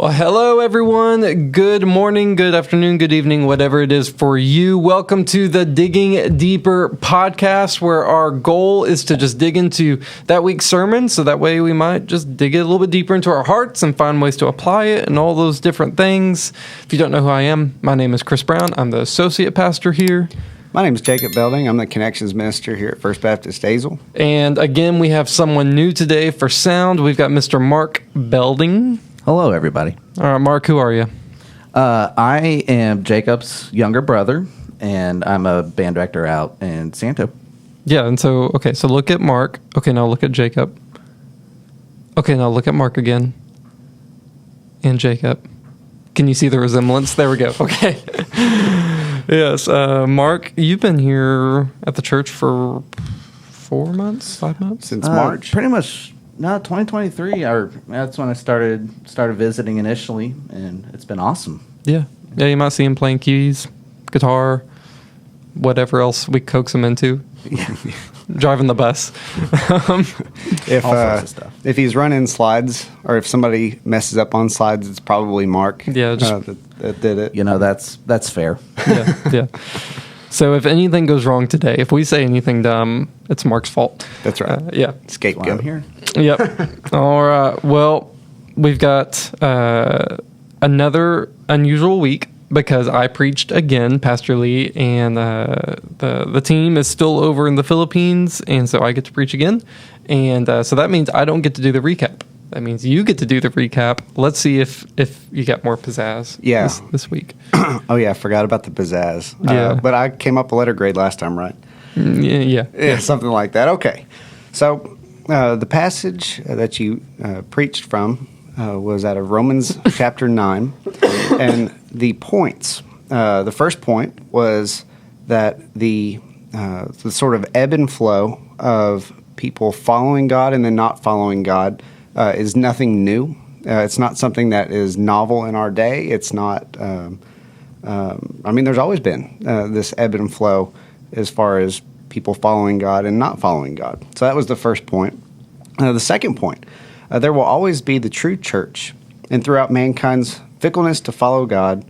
Well, hello, everyone. Good morning, good afternoon, good evening, whatever it is for you. Welcome to the Digging Deeper podcast, where our goal is to just dig into that week's sermon, so that way we might just dig it a little bit deeper into our hearts and find ways to apply it and all those different things. If you don't know who I am, my name is Chris Brown. I'm the associate pastor here. My name is Jacob Belding. I'm the Connections Minister here at First Baptist Hazel. And again, we have someone new today for sound. We've got Mr. Mark Belding. Hello, everybody. All right, Mark, who are you? I am Jacob's younger brother, and I'm a band director out in Santo. Yeah, and so look at Mark. Okay, now look at Jacob. Okay, now look at Mark again. And Jacob. Can you see the resemblance? There we go. Okay. Yes, Mark, you've been here at the church for 4 months, 5 months? Since March. Pretty much, 2023. That's when I started visiting initially, and it's been awesome. Yeah, you might see him playing keys, guitar, whatever else we coax him into. Driving the bus. All sorts of stuff. If he's running slides, or if somebody messes up on slides, it's probably Mark that did it. You know, that's fair. Yeah. So if anything goes wrong today, if we say anything dumb, it's Mark's fault. That's right. Yeah. Scapegoat. I'm here. Yep. All right. Well, we've got another unusual week because I preached again, Pastor Lee, and the team is still over in the Philippines, and so I get to preach again. And so that means I don't get to do the recap. That means you get to do the recap. Let's see if you got more pizzazz this week. Oh, yeah, I forgot about the pizzazz. Yeah. But I came up a letter grade last time, right? Yeah, something like that. Okay. So the passage that you preached from was out of Romans chapter 9. And the points, the first point was that the sort of ebb and flow of people following God and then not following God is nothing new. It's not something that is novel in our day. It's not, there's always been this ebb and flow as far as people following God and not following God. So that was the first point. The second point, there will always be the true church. And throughout mankind's fickleness to follow God,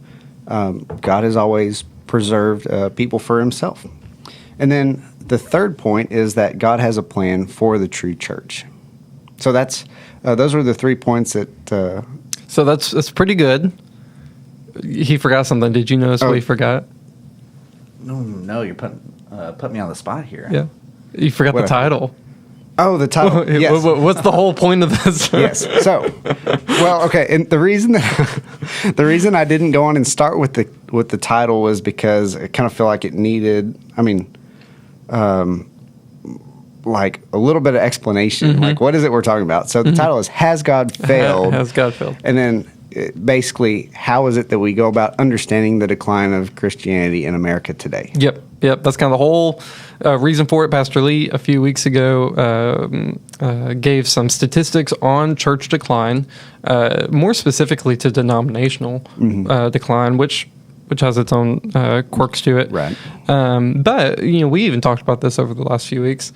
God has always preserved people for himself. And then the third point is that God has a plan for the true church. So those were the 3 points that... So that's pretty good. He forgot something. Did you notice what he forgot? No, you're put me on the spot here. Yeah. You forgot the title. Oh, the title. Yes. What's the whole point of this? Yes. So, well, okay. And the reason I didn't go on and start with the title was because I kind of feel like it needed, like a little bit of explanation. Mm-hmm. Like, what is it we're talking about? So the title is Has God Failed? Has God Failed? And then basically, how is it that we go about understanding the decline of Christianity in America today? Yep. That's kind of the whole reason for it. Pastor Lee, a few weeks ago, gave some statistics on church decline, more specifically to denominational decline, which has its own quirks to it. Right. But, we even talked about this over the last few weeks.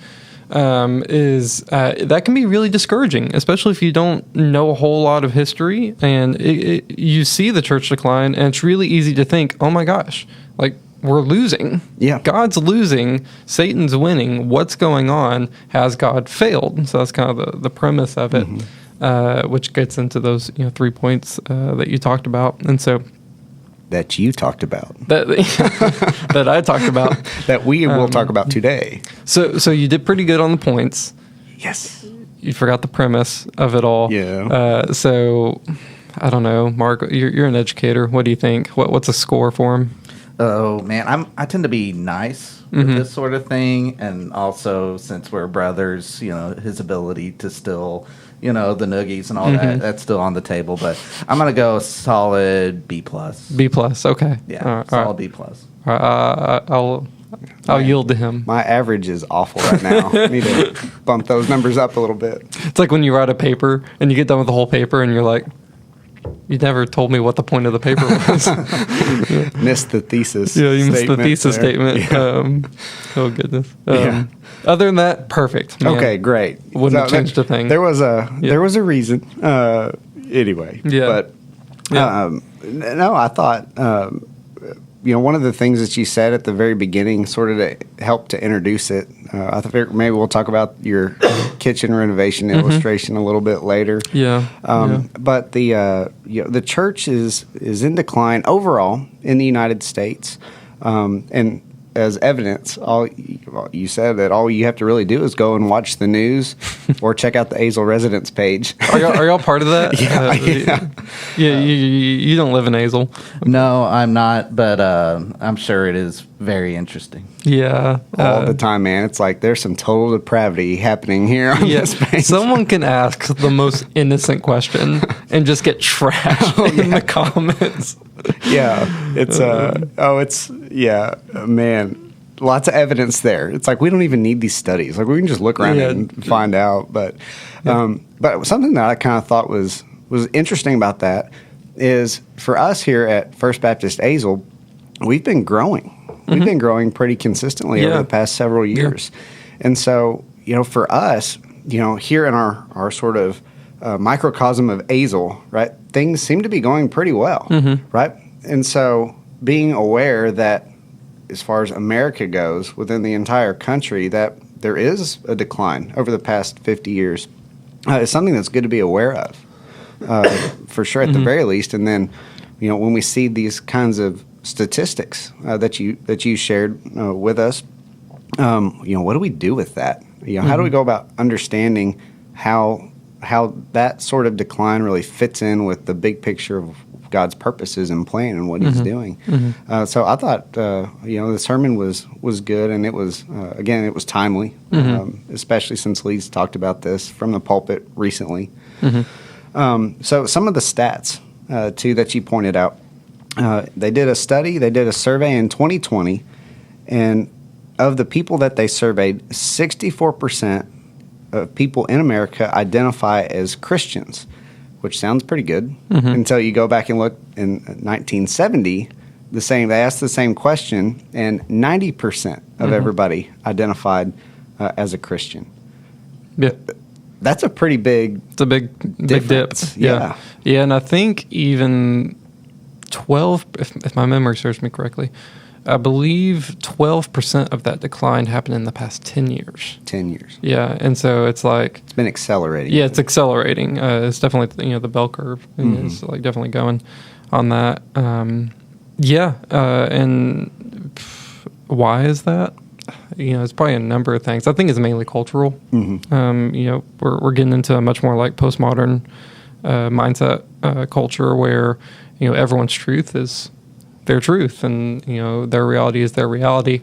That can be really discouraging, especially if you don't know a whole lot of history and you see the church decline, and it's really easy to think, oh my gosh, like we're losing. Yeah. God's losing. Satan's winning. What's going on? Has God failed? So that's kind of the premise of it, which gets into those 3 points that you talked about. And so that you talked about. That I talked about. That we will talk about today. So you did pretty good on the points. Yes. You forgot the premise of it all. Yeah. So I don't know, Mark, you're an educator. What do you think? What's a score for him? Oh, man, I tend to be nice with this sort of thing. And also, since we're brothers, his ability to still... the noogies and all that's still on the table, but I'm going to go solid B+. B+, okay. Yeah, solid B+. I'll yield to him. My average is awful right now. I need to bump those numbers up a little bit. It's like when you write a paper and you get done with the whole paper and you're like, you never told me what the point of the paper was. Missed the thesis. Yeah, you missed the thesis statement. Yeah. Oh, goodness. Other than that, perfect. Man. Okay, great. Wouldn't have changed a thing. There was a reason. Anyway. Yeah. Yeah. No, I thought, one of the things that you said at the very beginning sort of to help to introduce it. I think maybe we'll talk about your kitchen renovation illustration a little bit later. Yeah. But the church is in decline overall in the United States, and as evidence, you said that all you have to really do is go and watch the news or check out the Azle residence page. Are y'all part of that? Yeah. You don't live in Azle. No, I'm not, but I'm sure it is very interesting. Yeah. All the time, man. It's like there's some total depravity happening here on this page. Someone can ask the most innocent question and just get trashed in the comments. Yeah, man, lots of evidence there. It's like we don't even need these studies. Like we can just look around and find out. But something that I kind of thought was interesting about that is for us here at First Baptist Azle, we've been growing. We've been growing pretty consistently over the past several years, and so for us, here in our sort of microcosm of Azle, right? Things seem to be going pretty well, right? And so being aware that as far as America goes within the entire country, that there is a decline over the past 50 years is something that's good to be aware of, for sure, at the very least. And then, when we see these kinds of statistics that you shared with us, what do we do with that? How do we go about understanding how that sort of decline really fits in with the big picture of God's purposes and plan and what He's doing? So I thought, the sermon was good, and it was again, it was timely, especially since Lee's talked about this from the pulpit recently. So some of the stats too that you pointed out, they did a survey in 2020, and of the people that they surveyed, 64% of people in America identify as Christians, which sounds pretty good until you go back and look in 1970. They asked the same question, and 90% of everybody identified as a Christian. Yeah, that's a pretty big. It's a big dip. Yeah, and I think even 12, if my memory serves me correctly, I believe 12% of that decline happened in the past 10 years. 10 years. Yeah, and so it's like it's been accelerating. Yeah, it's accelerating. It's definitely the bell curve is like definitely going on that. And why is that? It's probably a number of things. I think it's mainly cultural. We're getting into a much more like postmodern mindset culture where everyone's truth is their truth, and their reality is their reality.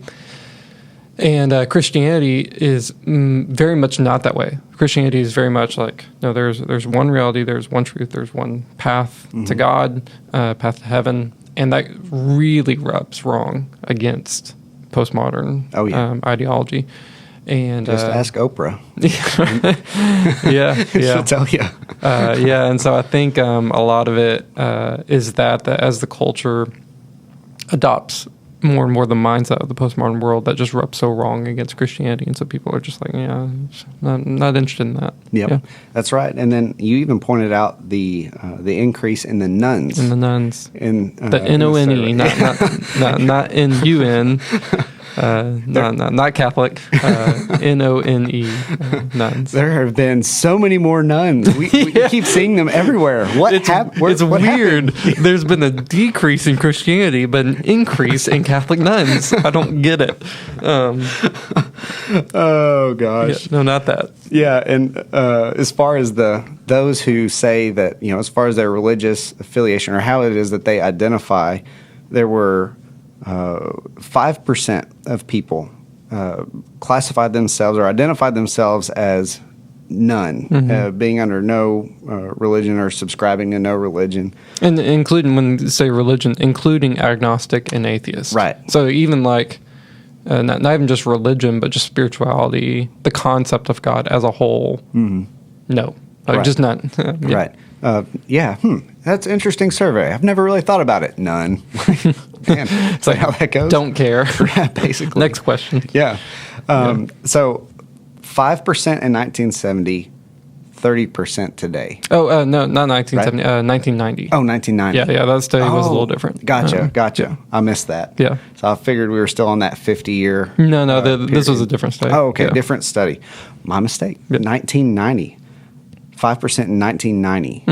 And Christianity is very much not that way. Christianity is very much like, no, there's one reality, there's one truth, there's one path to God, path to heaven, and that really rubs wrong against postmodern ideology. And just ask Oprah. She'll tell you. And so I think a lot of it is that as the culture adopts more and more the mindset of the postmodern world, that just rubs so wrong against Christianity, and so people are just like, not interested in that. Yep. Yeah, that's right. And then you even pointed out the increase in the nuns. In the nuns. In the NONE, not N-U-N. Not Catholic. NONE nuns. There have been so many more nuns. We keep seeing them everywhere. What happened? It's weird. There's been a decrease in Christianity, but an increase in Catholic nuns. I don't get it. Oh gosh. Yeah, no, not that. Yeah, and as far as those who say that, as far as their religious affiliation or how it is that they identify, there were 5% of people classified themselves or identified themselves as none, being under no religion or subscribing to no religion. And including, when you say religion, including agnostic and atheist. Right. So even like, not even just religion, but just spirituality, the concept of God as a whole, no. Right. Just not. Right. That's an interesting survey. I've never really thought about it. None. Man, it's like how that goes. Don't care. Basically. Next question. Yeah. So 5% in 1970, 30% today. Oh, no, not 1970, 1990. Oh, 1990. Yeah, that study was a little different. Gotcha. Yeah. I missed that. Yeah. So I figured we were still on that 50-year. No, this was a different study. Oh, okay, Yeah. different study. My mistake. Yeah. 1990. 5% in 1990.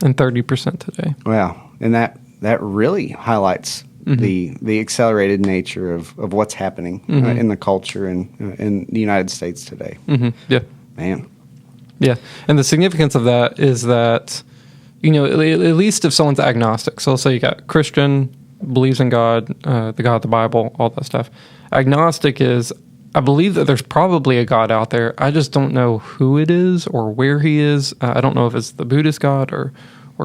And 30% today. Wow, and that really highlights the accelerated nature of what's happening in the culture and in the United States today. Yeah. Man, Yeah, and the significance of that is that, at least if someone's agnostic, so let's say you got Christian, believes in God, the God of the Bible, all that stuff. Agnostic is, I believe that there's probably a God out there. I just don't know who it is or where he is. I don't know if it's the Buddhist God or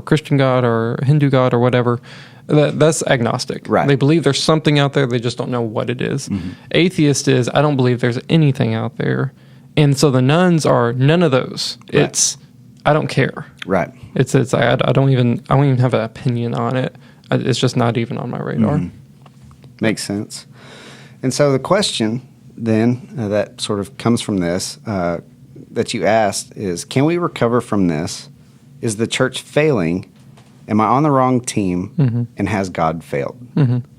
Christian God or Hindu God or whatever. That's agnostic. Right. They believe there's something out there. They just don't know what it is. Atheist is, I don't believe there's anything out there. And so the nuns are none of those. Right. It's, I don't care. right. It's I don't even have an opinion on it. It's just not even on my radar. Makes sense. And so the question then that sort of comes from this that you asked is, can we recover from this? Is the church failing? Am I on the wrong team? And has God failed?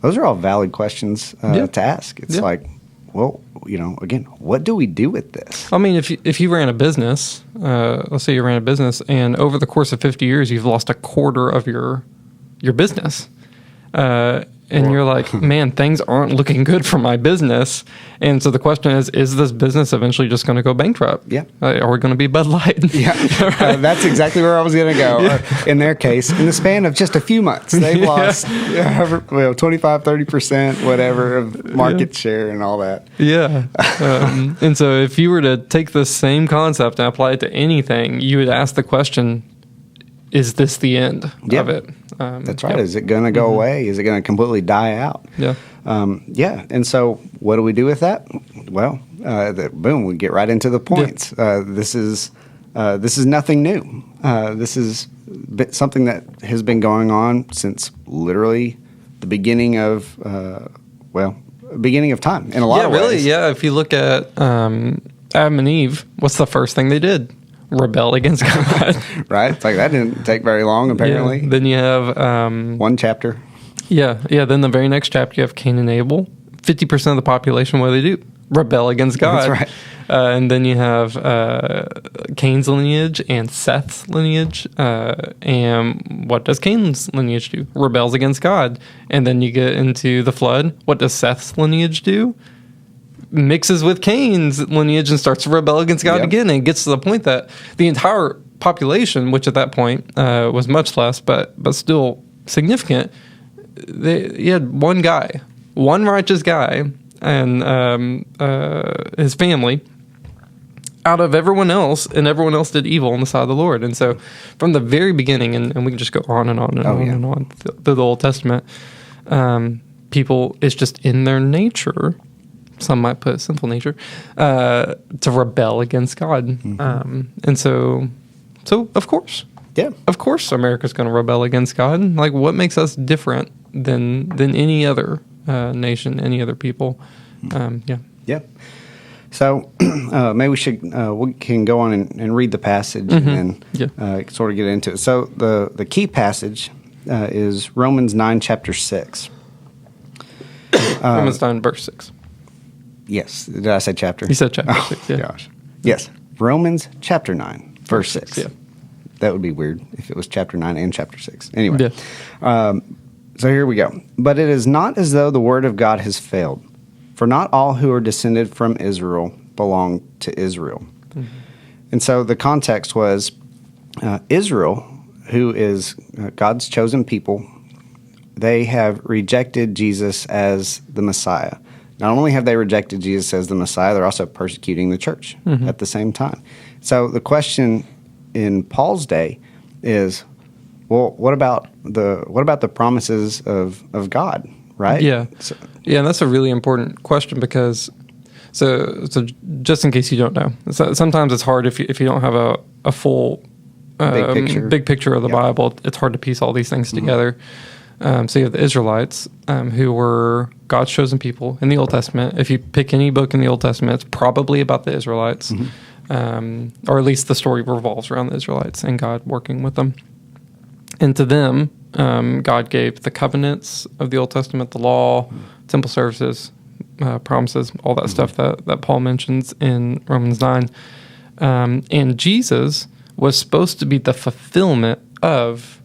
Those are all valid questions to ask. It's like, well, again, what do we do with this? I mean, if you ran a business, let's say you ran a business, and over the course of 50 years, you've lost a quarter of your business. And you're like, man, things aren't looking good for my business. And so the question is this business eventually just going to go bankrupt? Yeah. Are we going to be Bud Light? Yeah, that's exactly where I was going to go. In their case, in the span of just a few months, they've lost 25, 30%, whatever, of market share and all that. Yeah. And so if you were to take the same concept and apply it to anything, you would ask the question, is this the end of it? That's right. Is it going to go away? Is it going to completely die out? Yeah. And so what do we do with that? Well, boom, we get right into the points. This is nothing new. This is something that has been going on since literally the beginning of time in a lot of ways. Really. Yeah. If you look at Adam and Eve, what's the first thing they did? Rebel against God. Right? It's like that didn't take very long, apparently. Yeah. Then you have one chapter. Yeah. Then the very next chapter you have Cain and Abel. 50% of the population, what do they do? Rebel against God. That's right. And then you have Cain's lineage and Seth's lineage. And what does Cain's lineage do? Rebels against God. And then you get into the flood. What does Seth's lineage do? Mixes with Cain's lineage and starts to rebel against God again, and gets to the point that the entire population, which at that point was much less, but still significant, you had one guy, one righteous guy, and his family out of everyone else, and everyone else did evil on the side of the Lord. And so from the very beginning, and we can just go on and on and on through the Old Testament, people, it's just in their nature, some might put sinful nature, to rebel against God. And so of course, America's going to rebel against God. Like, what makes us different than any other nation, any other people? So maybe we can go on and read the passage and then sort of get into it. So the key passage is Romans 9, chapter 6. Romans 9, verse 6. Yes. Did I say chapter? You said chapter 6, yeah. Gosh. Yes. Romans chapter 9, verse 6. Yeah. That would be weird if it was chapter 9 and chapter 6. Anyway. So here we go. But it is not as though the word of God has failed. For not all who are descended from Israel belong to Israel. And so the context was Israel, who is God's chosen people, they have rejected Jesus as the Messiah. Not only have they rejected Jesus as the Messiah, they're also persecuting the church at the same time. So the question in Paul's day is, well, what about the promises of God, right? Yeah. And that's a really important question because, so just in case you don't know, sometimes it's hard if you don't have a full big picture of the Bible. It's hard to piece all these things together. So you have the Israelites, who were God's chosen people in the Old Testament. If you pick any book in the Old Testament, it's probably about the Israelites. or at least the story revolves around the Israelites and God working with them. And to them, God gave the covenants of the Old Testament, the law, temple services, promises, all that stuff that Paul mentions in Romans 9. And Jesus was supposed to be the fulfillment of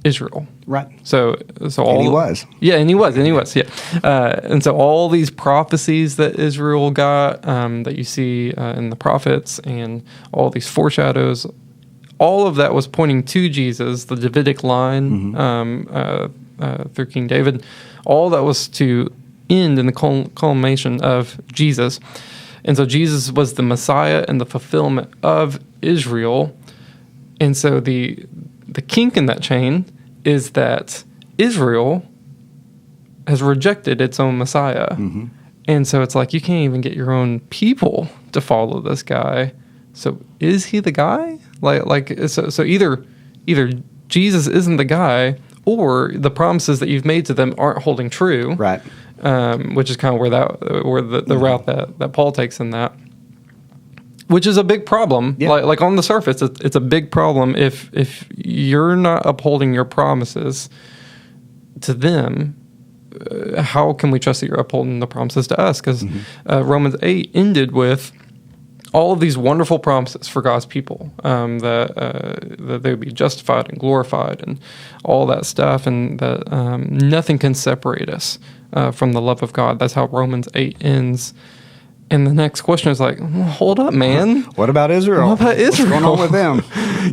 Israel. Right. So all, And he was. Yeah, and he was, yeah. And so all these prophecies that Israel got, that you see in the prophets, and all these foreshadows, all of that was pointing to Jesus, the Davidic line through King David. All that was to end in the culmination of Jesus. And so Jesus was the Messiah and the fulfillment of Israel. And so the kink in that chain is that Israel has rejected its own Messiah. Mm-hmm. And so it's like, you can't even get your own people to follow this guy. So is he the guy? So either Jesus isn't the guy, or the promises that you've made to them aren't holding true. Right. Which is kind of where the route that Paul takes in that, which is a big problem. Yeah. Like on the surface, it's a big problem if you're not upholding your promises to them. How can we trust that you're upholding the promises to us? Because Romans 8 ended with all of these wonderful promises for God's people, that they would be justified and glorified and all that stuff, and that nothing can separate us from the love of God. That's how Romans 8 ends. And the next question is like, well, hold up, man. What about Israel? What about Israel? What's going on with them?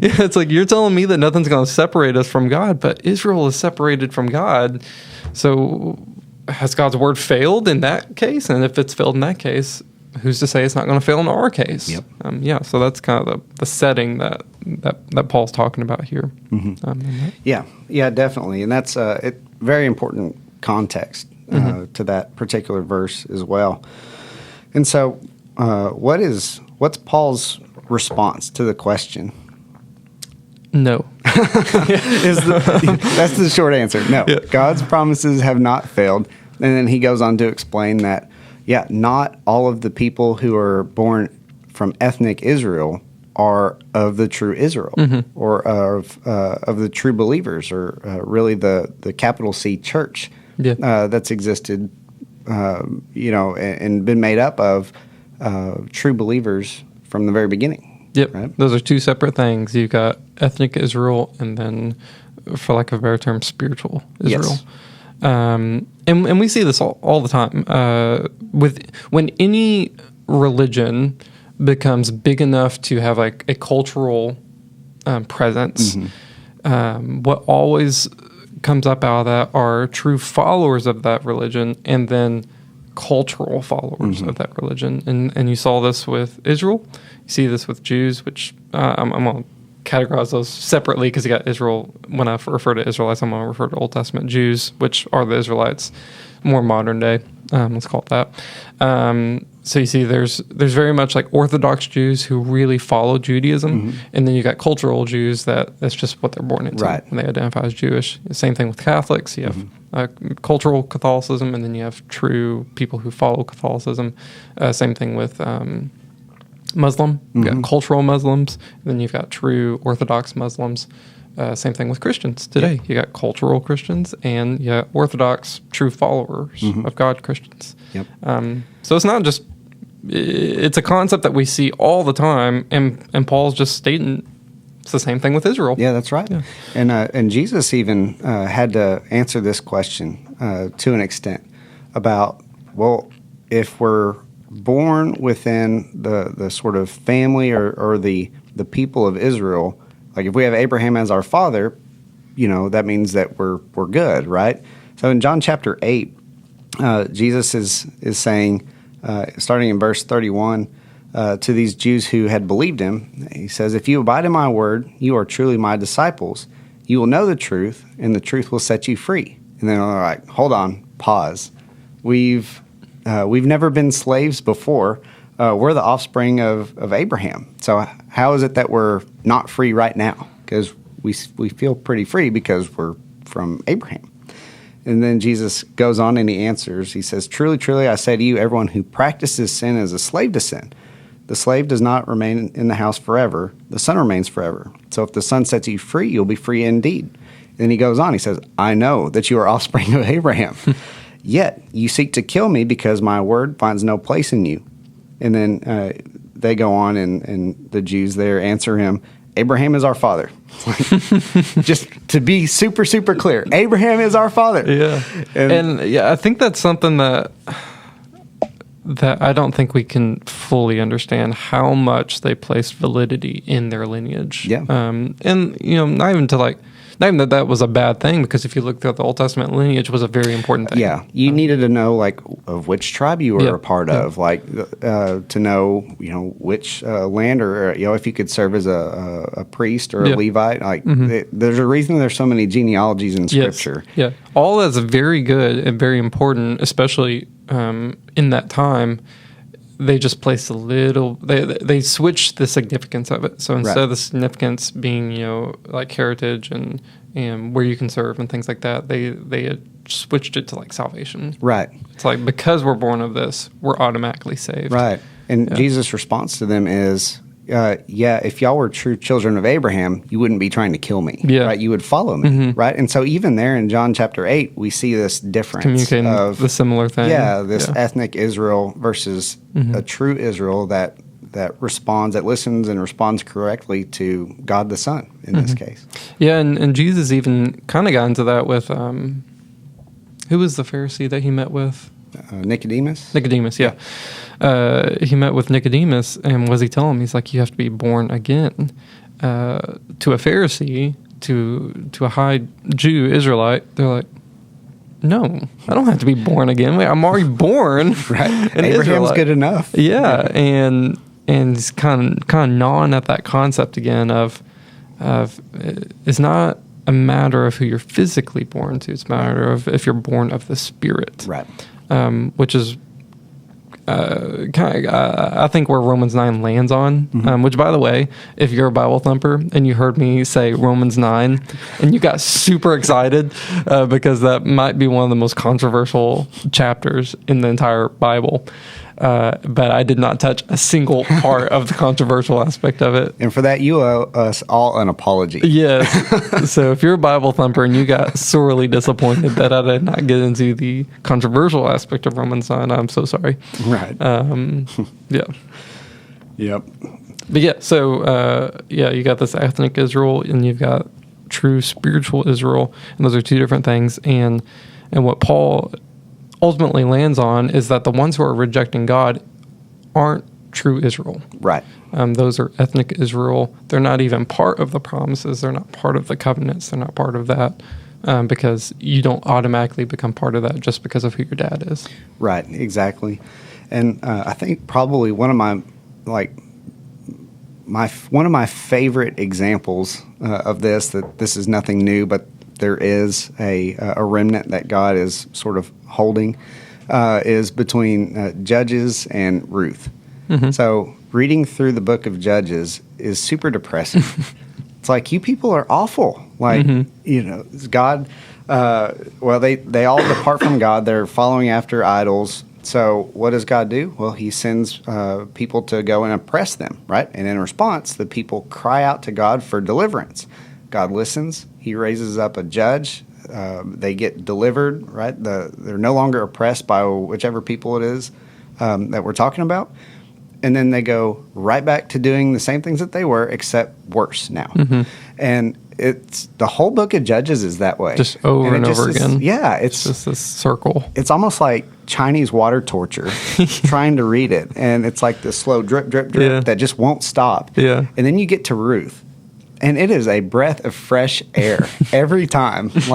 Yeah, it's like, you're telling me that nothing's going to separate us from God, but Israel is separated from God. So has God's word failed in that case? And if it's failed in that case, who's to say it's not going to fail in our case? Yep. So that's kind of the setting that Paul's talking about here. Mm-hmm. Yeah, definitely. And that's very important context to that particular verse as well. And so what's Paul's response to the question? No. That's the short answer. No. Yeah. God's promises have not failed. And then he goes on to explain that, not all of the people who are born from ethnic Israel are of the true Israel, or of the true believers, or really the capital C church that's existed, and been made up of true believers from the very beginning. Yep. Right? Those are two separate things. You've got ethnic Israel, and then, for lack of a better term, spiritual Israel. Yes. And we see this all the time. When any religion becomes big enough to have like a cultural presence, what always comes up out of that are true followers of that religion, and then cultural followers of that religion. And you saw this with Israel. You see this with Jews, which I'm going to categorize those separately, because you got Israel. When I refer to Israelites, I'm going to refer to Old Testament Jews, which are the Israelites, more modern day. Let's call it that. So you see, there's very much like Orthodox Jews who really follow Judaism, and then you got cultural Jews that's just what they're born into, right, and they identify as Jewish. Same thing with Catholics. You have cultural Catholicism, and then you have true people who follow Catholicism. Same thing with Muslim. You've got cultural Muslims, and then you've got true Orthodox Muslims. Same thing with Christians today. You got cultural Christians, and you got Orthodox, true followers of God Christians. Yep. So it's not just, it's a concept that we see all the time, and Paul's just stating it's the same thing with Israel. Yeah, that's right. Yeah. And Jesus even had to answer this question to an extent about, well, if we're born within the sort of family or the people of Israel, like if we have Abraham as our father, that means that we're good, right? So in John chapter 8, Jesus is saying, starting in verse 31, to these Jews who had believed him, he says, "If you abide in my word, you are truly my disciples. You will know the truth, and the truth will set you free." And then they're like, hold on, pause. We've never been slaves before. We're the offspring of Abraham. So how is it that we're not free right now? Because we feel pretty free because we're from Abraham. And then Jesus goes on and he answers. He says, "Truly, truly, I say to you, everyone who practices sin is a slave to sin. The slave does not remain in the house forever. The son remains forever. So if the son sets you free, you'll be free indeed. Then he goes on. He says, I know that you are offspring of Abraham. Yet you seek to kill me because my word finds no place in you. And then they go on, and the Jews there answer him, Abraham is our father. Just to be super, super clear, Abraham is our father. Yeah. And I think that's something that I don't think we can fully understand how much they placed validity in their lineage. Yeah. And, not even that was a bad thing, because if you look through the Old Testament, lineage was a very important thing. Yeah. You needed to know, of which tribe you were a part of, to know, which land, or, if you could serve as a priest or a Levite. There's a reason there's so many genealogies in Scripture. Yes. Yeah. All that's very good and very important, especially in that time. They just placed they switched the significance of it. So instead of the significance being, heritage and where you can serve and things like that, they had switched it to salvation. Right. It's because we're born of this, we're automatically saved. Right. And Jesus' response to them is, if y'all were true children of Abraham, you wouldn't be trying to kill me. Yeah. Right? You would follow me. Right? And so even there in John chapter 8, we see this difference. Communicating of the similar thing. Yeah, this ethnic Israel versus a true Israel that responds, that listens and responds correctly to God the Son in this case. Yeah, and Jesus even kind of got into that with, who was the Pharisee that he met with? Nicodemus? Nicodemus, yeah. He met with Nicodemus, and what does he tell him? He's like, you have to be born again. To a Pharisee, to a high Jew, Israelite, they're like, no, I don't have to be born again. I'm already born. Right. Abraham's Israelite. Good enough. Yeah, and he's kind of gnawing at that concept again of it's not a matter of who you're physically born to. It's a matter of if you're born of the Spirit. Right. Which is I think where Romans 9 lands on, which, by the way, if you're a Bible thumper and you heard me say Romans 9 and you got super excited because that might be one of the most controversial chapters in the entire Bible, but I did not touch a single part of the controversial aspect of it. And for that, you owe us all an apology. Yes. So if you're a Bible thumper and you got sorely disappointed that I did not get into the controversial aspect of Romans 9, I'm so sorry. Right. Yeah. Yep. But you got this ethnic Israel and you've got true spiritual Israel, and those are two different things. And what Paul ultimately lands on is that the ones who are rejecting God aren't true Israel. Right. Those are ethnic Israel. They're not even part of the promises. They're not part of the covenants. They're not part of that because you don't automatically become part of that just because of who your dad is. Right. Exactly. And I think probably one of my favorite examples of this, that this is nothing new, but there is a remnant that God is sort of holding, is between Judges and Ruth. So reading through the book of Judges is super depressing. It's like, you people are awful. God, they all depart from God. They're following after idols. So what does God do? Well, he sends people to go and oppress them, right? And in response, the people cry out to God for deliverance. God listens. He raises up a judge. They get delivered, right? They're no longer oppressed by whichever people it is that we're talking about. And then they go right back to doing the same things that they were, except worse now. And it's the whole book of Judges is that way. Just over and over again. It's just this circle. It's almost like Chinese water torture, trying to read it. And it's like this slow drip, drip, drip that just won't stop. Yeah. And then you get to Ruth. And it is a breath of fresh air every time. There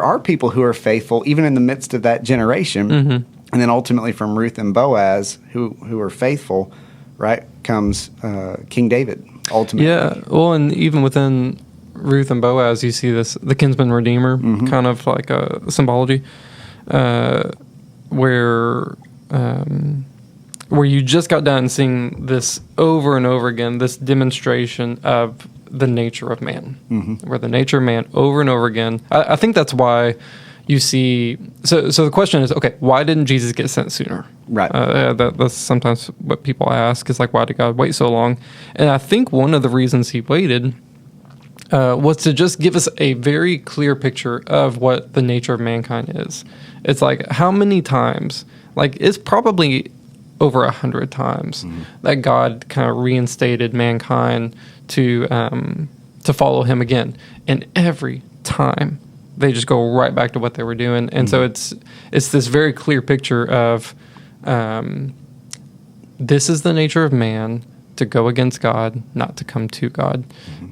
are people who are faithful even in the midst of that generation. And then ultimately from Ruth and Boaz, who are faithful, right, comes King David, ultimately. Yeah, well, and even within Ruth and Boaz, you see the kinsman redeemer, kind of like a symbology, where you just got done seeing this over and over again, this demonstration of the nature of man, where the nature of man over and over again. I think that's why, you see. So the question is, okay, why didn't Jesus get sent sooner? Right. That's sometimes what people ask is like, why did God wait so long? And I think one of the reasons he waited was to just give us a very clear picture of what the nature of mankind is. It's like, how many times, like it's probably over 100 times that God kind of reinstated mankind to follow him again. And every time they just go right back to what they were doing. And so it's this very clear picture of this is the nature of man, to go against God, not to come to God.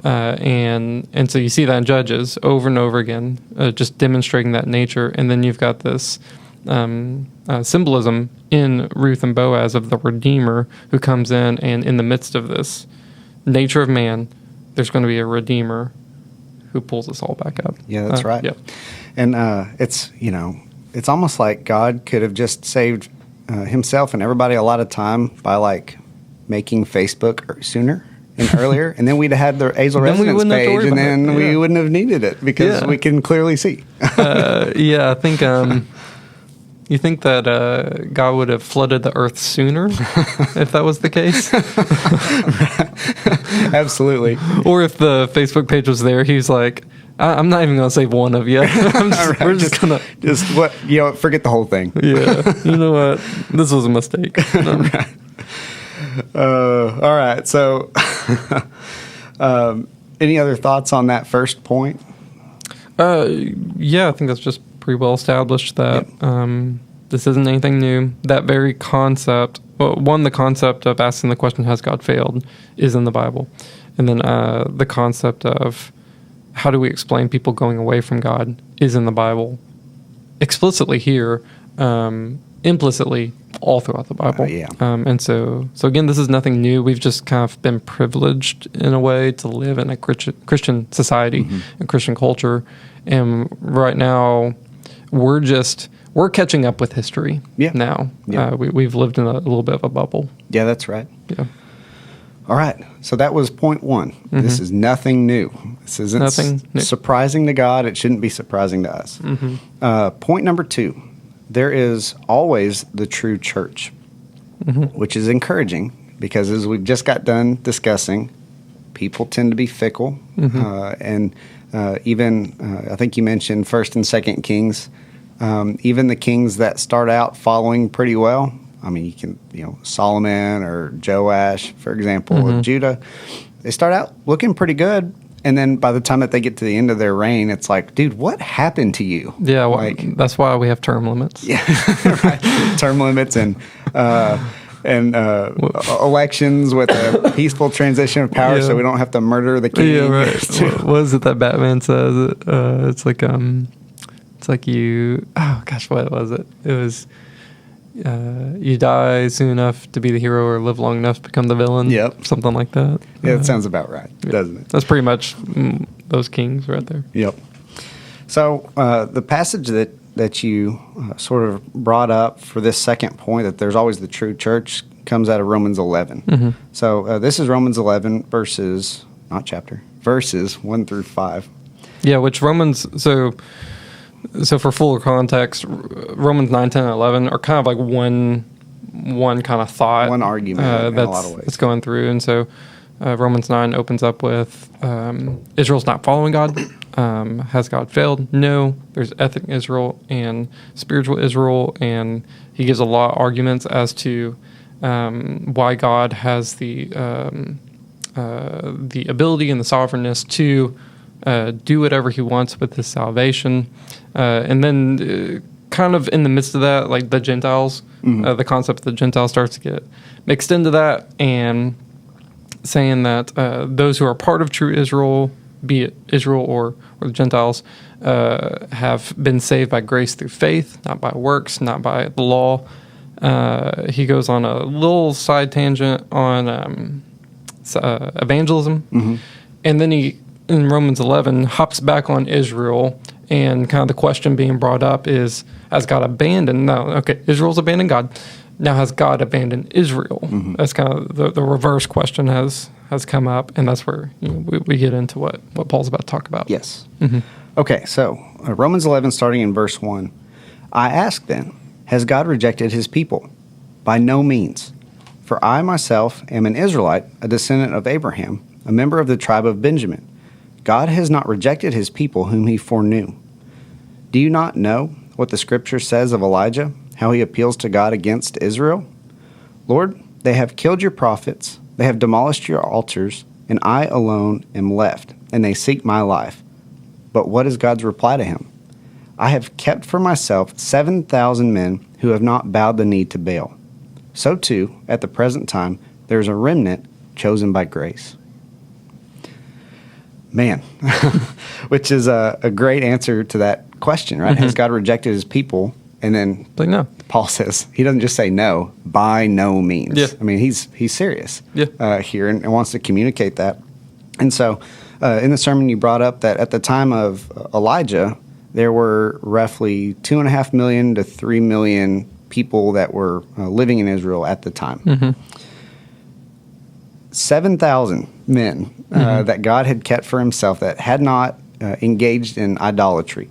And so you see that in Judges over and over again, just demonstrating that nature. And then you've got this symbolism in Ruth and Boaz of the Redeemer who comes in, and in the midst of this nature of man, there's going to be a Redeemer who pulls us all back up. Yeah, that's right. Yeah. And it's almost like God could have just saved himself and everybody a lot of time by like making Facebook sooner and earlier, and then we'd have had the Azel Resonance page, and then we wouldn't have needed it because we can clearly see. I think you think that God would have flooded the earth sooner if that was the case? Absolutely. Or if the Facebook page was there, he's like, I'm not even going to save one of you. We're just going to... forget the whole thing. Yeah. You know what? This was a mistake. Right. All right. So, any other thoughts on that first point? Yeah, I think that's just pretty well established that this isn't anything new. That very concept, the concept of asking the question, has God failed, is in the Bible. And then the concept of how do we explain people going away from God is in the Bible. Explicitly here, implicitly all throughout the Bible. And so again, this is nothing new. We've just kind of been privileged in a way to live in a Christian society and Christian culture. And right now, we're catching up with history now. Yeah. We've lived in a little bit of a bubble. Yeah, that's right. Yeah. All right. So that was point one. This is nothing new. This isn't surprising to God. It shouldn't be surprising to us. Point number two. There is always the true church, which is encouraging because as we've just got done discussing, people tend to be fickle. And even, I think you mentioned 1st and 2nd Kings, even the kings that start out following pretty well. I mean, you can, Solomon or Joash, for example, of Judah, they start out looking pretty good. And then by the time that they get to the end of their reign, it's like, dude, what happened to you? Yeah, well, that's why we have term limits. Yeah, right. Term limits and elections with a peaceful transition of power, so we don't have to murder the king. Yeah, right. What is it that Batman says? It's like you. Oh gosh, what was it? It was. You die soon enough to be the hero or live long enough to become the villain. Yep. Something like that. Yeah, that sounds about right, doesn't it? That's pretty much those kings right there. Yep. So the passage that you sort of brought up for this second point, that there's always the true church, comes out of Romans 11. So this is Romans 11 verses 1 through 5. Yeah, which Romans... So for fuller context, Romans 9, 10, and 11 are kind of like one kind of thought. One argument in a lot of ways. That's going through. And so Romans 9 opens up with Israel's not following God. Has God failed? No. There's ethnic Israel and spiritual Israel. And he gives a lot of arguments as to why God has the ability and the sovereignness to do whatever he wants with his salvation. And then kind of in the midst of that, like the Gentiles, the concept of the Gentiles starts to get mixed into that, and saying that those who are part of true Israel, be it Israel or the Gentiles, have been saved by grace through faith, not by works, not by the law. He goes on a little side tangent on evangelism. And then he, in Romans 11, hops back on Israel, and kind of the question being brought up is, has God abandoned? No, okay, Israel's abandoned God. Now, has God abandoned Israel? That's kind of the reverse question has come up, and that's where we get into what Paul's about to talk about. Yes. Okay, so Romans 11, starting in verse 1. I ask then, has God rejected his people? By no means. For I myself am an Israelite, a descendant of Abraham, a member of the tribe of Benjamin. God has not rejected his people whom he foreknew. Do you not know what the scripture says of Elijah, how he appeals to God against Israel? Lord, they have killed your prophets, they have demolished your altars, and I alone am left, and they seek my life. But what is God's reply to him? I have kept for myself 7,000 men who have not bowed the knee to Baal. So too, at the present time, there is a remnant chosen by grace. Man, which is a great answer to that question, right? Has God rejected his people? And then Like, no. Paul says, he doesn't just say no, by no means. Yeah. I mean, he's serious Yeah. here and wants to communicate that. And so in the sermon, you brought up that at the time of Elijah, there were roughly 2.5 million to 3 million people that were living in Israel at the time. 7,000 men that God had kept for himself that had not engaged in idolatry.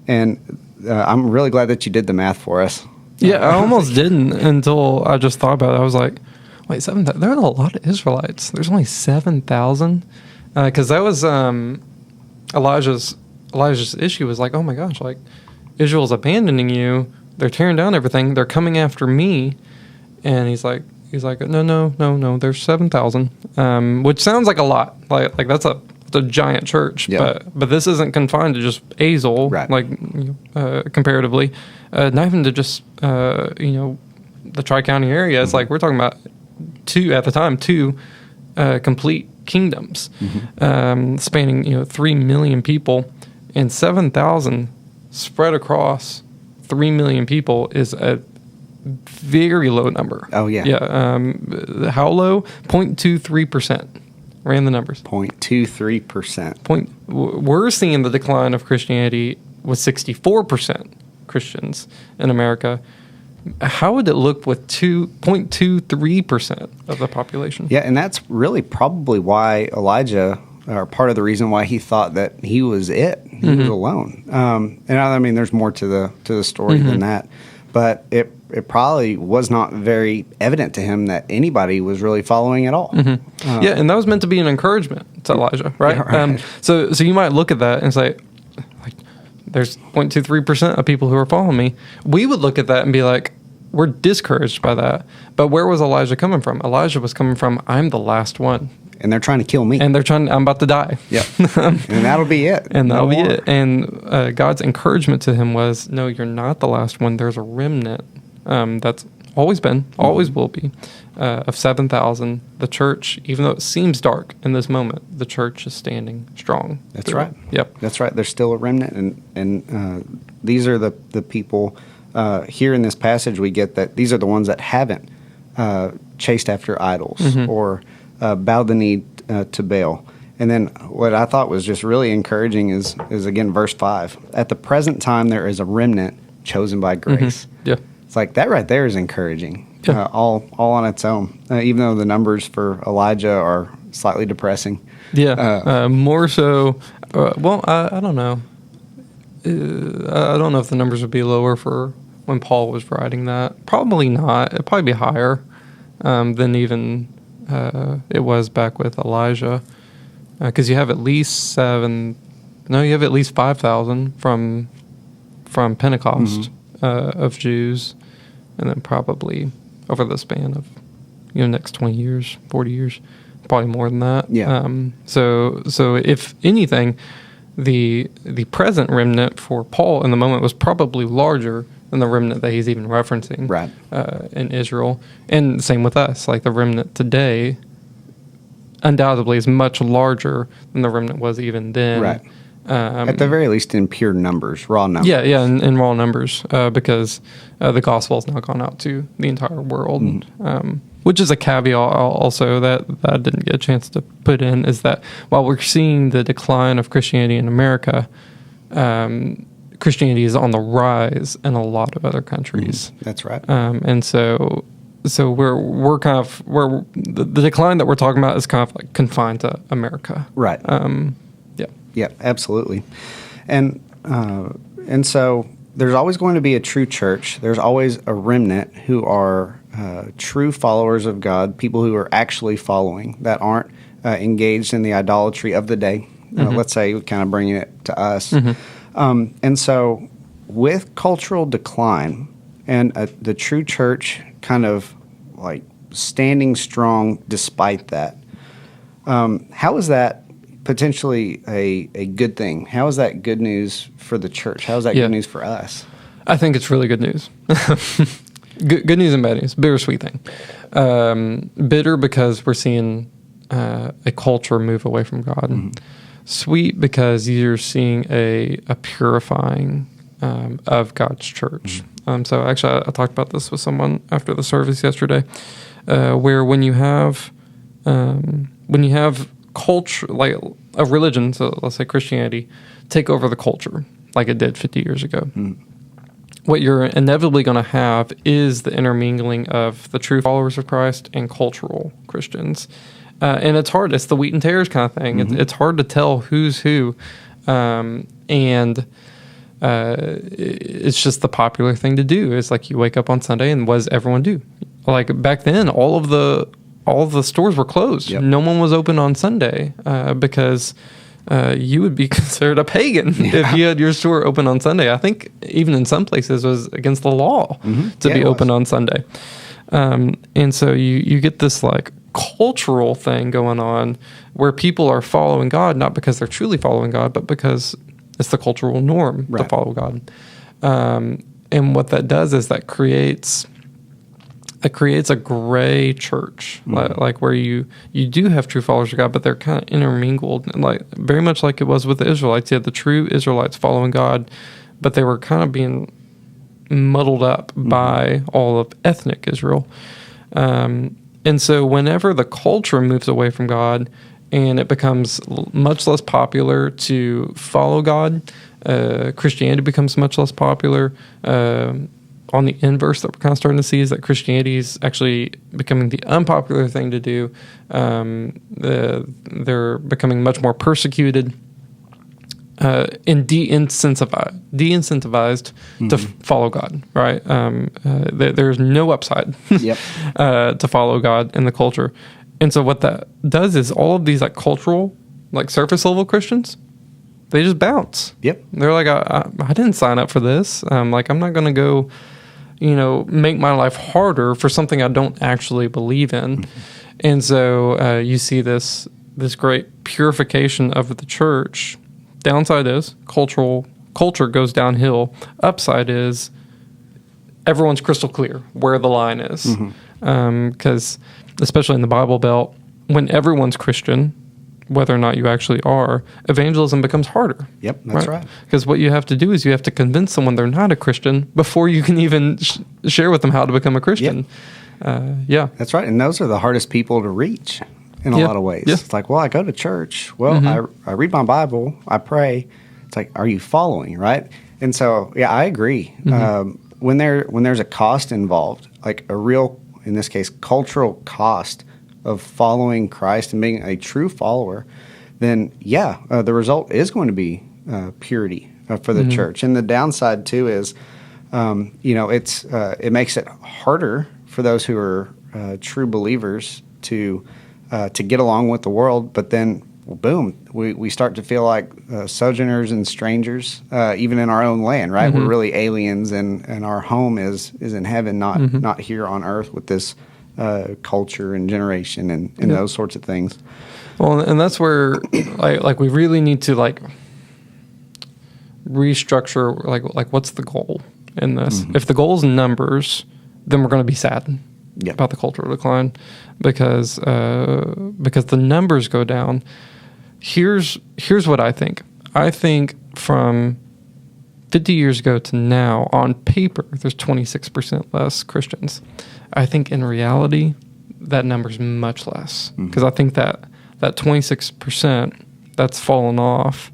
And I'm really glad that you did the math for us. Yeah, I almost didn't until I just thought about it. I was like, wait, 7,000? There are a lot of Israelites. There's only 7,000? Because that was Elijah's issue was like, oh my gosh, like Israel's abandoning you. They're tearing down everything. They're coming after me. And he's like, no. There's 7,000, which sounds like a lot. Like that's a giant church. Yeah. But this isn't confined to just Azel, Right. like comparatively, not even to just the Tri-County area. It's like we're talking about two complete kingdoms, spanning 3 million people, and 7,000 spread across 3 million people is a very low number. Oh, yeah. Yeah. How low? 0.23%. Ran the numbers. 0.23%. We're seeing the decline of Christianity with 64% Christians in America. How would it look with 2.23% of the population? Yeah, and that's really probably why Elijah, or part of the reason why he thought that he was it. He was alone. And I mean, there's more to the story than that. But it probably was not very evident to him that anybody was really following at all. Yeah, and that was meant to be an encouragement to Elijah, right? Yeah, right. So you might look at that and say, like, there's 0.23% of people who are following me. We would look at that and be like, we're discouraged by that. But where was Elijah coming from? Elijah was coming from, I'm the last one. And they're trying to kill me. And I'm about to die. Yeah. And that'll be it. And that'll No be more. it. And God's encouragement to him was, no, you're not the last one. There's a remnant that's always been, always will be, of 7,000. The church, even though it seems dark in this moment, the church is standing strong. That's through right. it. Yep. That's right. There's still a remnant, and these are the people here in this passage. We get that these are the ones that haven't chased after idols or bowed the knee to Baal. And then what I thought was just really encouraging is again verse 5. At the present time, there is a remnant chosen by grace. Yeah. It's like that right there is encouraging. Yeah. All on its own. Even though the numbers for Elijah are slightly depressing. Yeah. More so, I don't know. I don't know if the numbers would be lower for when Paul was writing that. Probably not. It'd probably be higher than even it was back with Elijah. Because you have at least 5,000 from Pentecost of Jews, and then probably over the span of next 20 years, 40 years, probably more than that. Yeah. So if anything, the present remnant for Paul in the moment was probably larger than the remnant that he's even referencing, Right. In Israel, and same with us. Like the remnant today, undoubtedly, is much larger than the remnant was even then. Right. At the very least, in pure numbers, raw numbers. Yeah, in raw numbers, because the gospel has now gone out to the entire world, which is a caveat also that I didn't get a chance to put in, is that while we're seeing the decline of Christianity in America, Christianity is on the rise in a lot of other countries. That's right. And so we're kind of the decline that we're talking about is kind of like confined to America. Right. Yeah. Yeah, absolutely. And so there's always going to be a true church. There's always a remnant who are true followers of God, people who are actually following, that aren't engaged in the idolatry of the day. Let's say, kind of bringing it to us. And so with cultural decline and the true church kind of like standing strong despite that, how is that potentially a good thing? How is that good news for the church? How is that good news for us? I think it's really good news. Good news and bad news. Bittersweet thing. Bitter because we're seeing a culture move away from God. Sweet because you're seeing a purifying of God's church. So actually, I talked about this with someone after the service yesterday, where when you have culture, like a religion, so let's say Christianity, take over the culture like it did 50 years ago. What you're inevitably going to have is the intermingling of the true followers of Christ and cultural Christians. And it's hard. It's the wheat and tares kind of thing. It's hard to tell who's who. And it's just the popular thing to do. It's like you wake up on Sunday and what does everyone do? Like back then, all of the stores were closed. No one was open on Sunday because you would be considered a pagan if you had your store open on Sunday. I think even in some places it was against the law to be open on Sunday. And so you get this like cultural thing going on where people are following God, not because they're truly following God, but because it's the cultural norm to follow God. And what that does is that creates a gray church, like where you do have true followers of God, but they're kind of intermingled, and like very much like it was with the Israelites. You had the true Israelites following God, but they were kind of being muddled up by all of ethnic Israel. And so whenever the culture moves away from God and it becomes much less popular to follow God, Christianity becomes much less popular. On the inverse, that we're kind of starting to see is that Christianity is actually becoming the unpopular thing to do. They're becoming much more persecuted and de-incentivized to follow God, right? There's no upside to follow God in the culture. And so what that does is all of these like cultural, like surface level Christians, they just bounce. They're like, I didn't sign up for this. Like, I'm not going to go, make my life harder for something I don't actually believe in. And so you see this great purification of the church. Downside is culture goes downhill. Upside is everyone's crystal clear where the line is. Because especially in the Bible Belt, when everyone's Christian, whether or not you actually are, evangelism becomes harder. That's right. Because what you have to do is you have to convince someone they're not a Christian before you can even share with them how to become a Christian. That's right. And those are the hardest people to reach in a lot of ways. It's like, well, I go to church. Well, I read my Bible. I pray. It's like, are you following, right? And so, I agree. When there's a cost involved, like a real, in this case, cultural cost of following Christ and being a true follower, then the result is going to be purity for the church. And the downside too is, it makes it harder for those who are true believers to get along with the world. But then, boom, we start to feel like sojourners and strangers, even in our own land, right? We're really aliens, and our home is in heaven, not here on earth with this culture and generation and those sorts of things. Well, and that's where like we really need to like restructure like what's the goal in this? If the goal is numbers, then we're going to be sad about the cultural decline because the numbers go down. Here's what I think. I think from 50 years ago to now, on paper, there's 26% less Christians. I think in reality, that number's much less because I think that 26% that's fallen off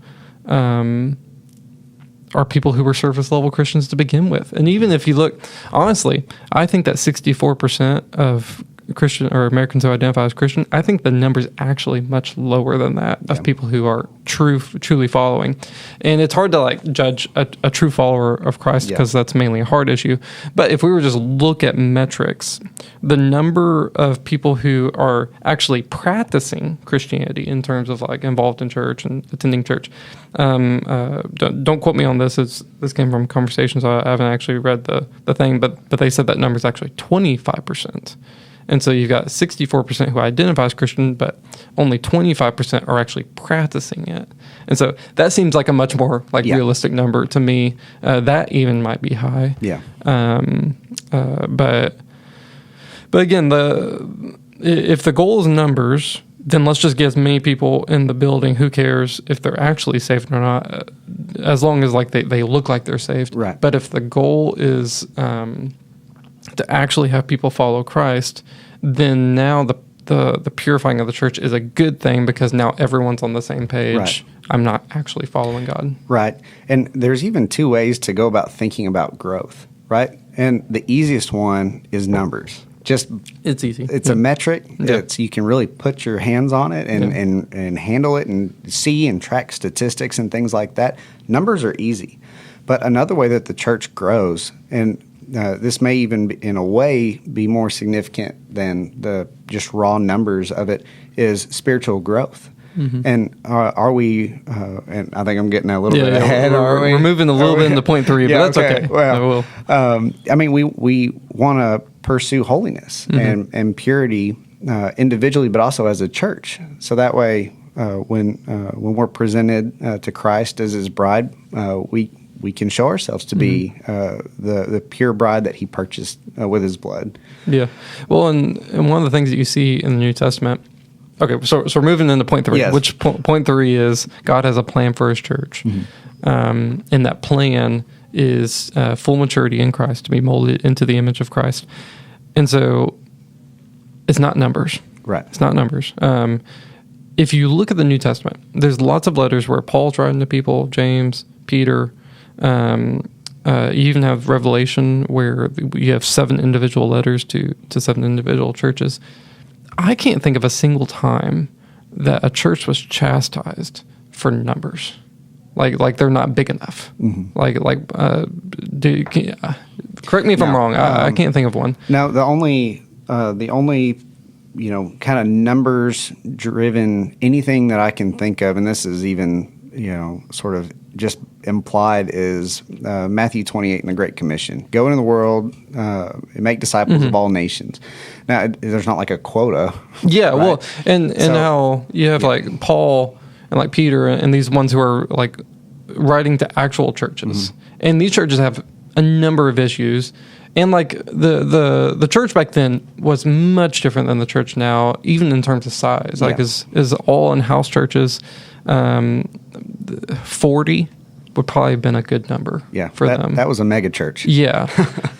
are people who were surface level Christians to begin with. And even if you look, honestly, I think that 64% Christian or Americans who identify as Christian, I think the number is actually much lower than that of people who are truly following. And it's hard to like judge a true follower of Christ because that's mainly a heart issue. But if we were just look at metrics, the number of people who are actually practicing Christianity in terms of like involved in church and attending church, don't quote me on this. This came from conversations. I haven't actually read the thing, but they said that number is actually 25%. And so you've got 64% who identify as Christian, but only 25% are actually practicing it. And so that seems like a much more like realistic number to me. That even might be high. Yeah. But again, if the goal is numbers, then let's just get as many people in the building. Who cares if they're actually saved or not, as long as like they look like they're saved. Right. But if the goal is to actually have people follow Christ, then now the purifying of the church is a good thing because now everyone's on the same page. Right. I'm not actually following God. Right. And there's even two ways to go about thinking about growth, right? And the easiest one is numbers. It's easy. It's a metric. You can really put your hands on it and handle it and see and track statistics and things like that. Numbers are easy. But another way that the church grows, and this may even, in a way, be more significant than the just raw numbers of it, is spiritual growth. Mm-hmm. And are we? And I think I'm getting a little bit ahead. We're moving a little bit into point 3, but that's okay. Well, I mean, we want to pursue holiness and purity individually, but also as a church. So that way, when we're presented to Christ as His bride, we can show ourselves to be the pure bride that He purchased with His blood. Yeah. Well, and one of the things that you see in the New Testament. Okay, so we're moving into point 3, which point 3 is God has a plan for His church. And that plan is full maturity in Christ, to be molded into the image of Christ. And so it's not numbers. Right. It's not numbers. If you look at the New Testament, there's lots of letters where Paul's writing to people, James, Peter. You even have Revelation where you have 7 individual letters to 7 individual churches. I can't think of a single time that a church was chastised for numbers, like they're not big enough. Correct me if I'm wrong. I can't think of one. No, the only kind of numbers driven anything that I can think of, and this is even sort of just implied, is Matthew 28 in the Great Commission. Go into the world and make disciples of all nations. Now, there's not like a quota. Yeah, right? well, and how you have like Paul and like Peter and these ones who are like writing to actual churches. And these churches have a number of issues. And like the church back then was much different than the church now, even in terms of size. Like is all in house churches. 40 would probably have been a good number for them. That was a mega church. Yeah.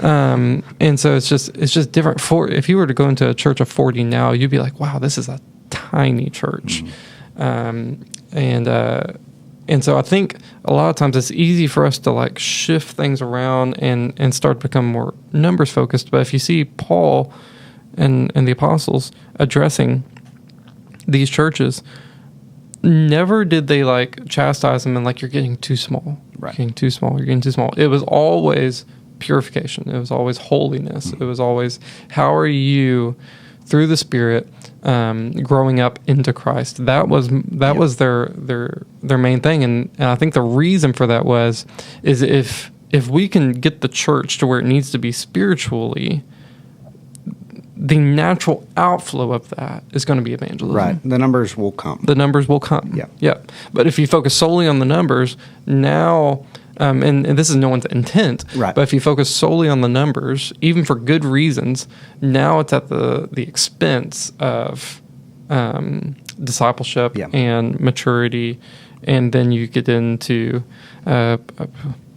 And so it's just different. If you were to go into a church of 40 now, you'd be like, wow, this is a tiny church. And so I think a lot of times it's easy for us to like shift things around and start to become more numbers focused. But if you see Paul and the apostles addressing these churches, never did they like chastise them and like, you're getting too small. Right. You're getting too small. You're getting too small. It was always purification. It was always holiness. It was always, how are you through the Spirit growing up into Christ? That was their main thing. And I think the reason for that is if we can get the church to where it needs to be spiritually, the natural outflow of that is going to be evangelism. Right. The numbers will come. Yeah. But if you focus solely on the numbers, now, and this is no one's intent, right. But if you focus solely on the numbers, even for good reasons, now it's at the expense of discipleship and maturity. And then you get into the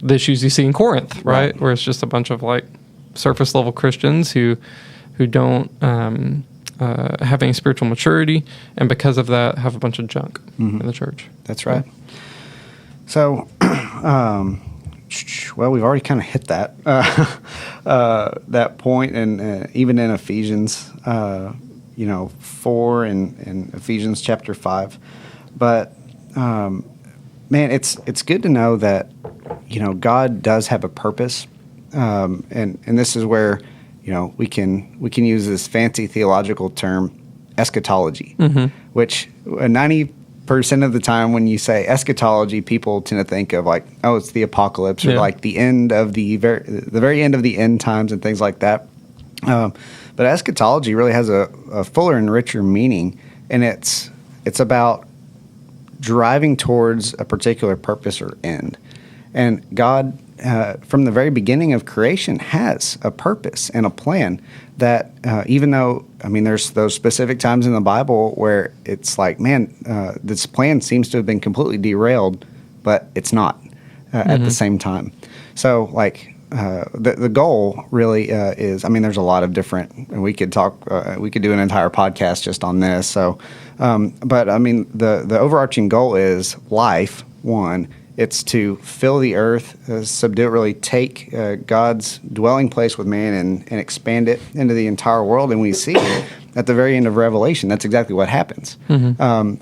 issues you see in Corinth, right? Where it's just a bunch of like surface level Christians who don't have any spiritual maturity, and because of that, have a bunch of junk in the church. That's right. So, Well, we've already kind of hit that that point, and even in Ephesians, 4 and Ephesians chapter 5. But man, it's good to know that God does have a purpose, and this is where we can use this fancy theological term, eschatology, which 90% of the time when you say eschatology, people tend to think of like, oh, it's the apocalypse or like the end of the very end of the end times and things like that. But eschatology really has a fuller and richer meaning, and it's about driving towards a particular purpose or end. And God, from the very beginning of creation, has a purpose and a plan that even though, there's those specific times in the Bible where it's like, man, this plan seems to have been completely derailed, but it's not at the same time. So, the goal really is, there's a lot of different, and we could do an entire podcast just on this. So, but the overarching goal is life, one. It's to fill the earth, subdue it, really take God's dwelling place with man and expand it into the entire world. And we see at the very end of Revelation, that's exactly what happens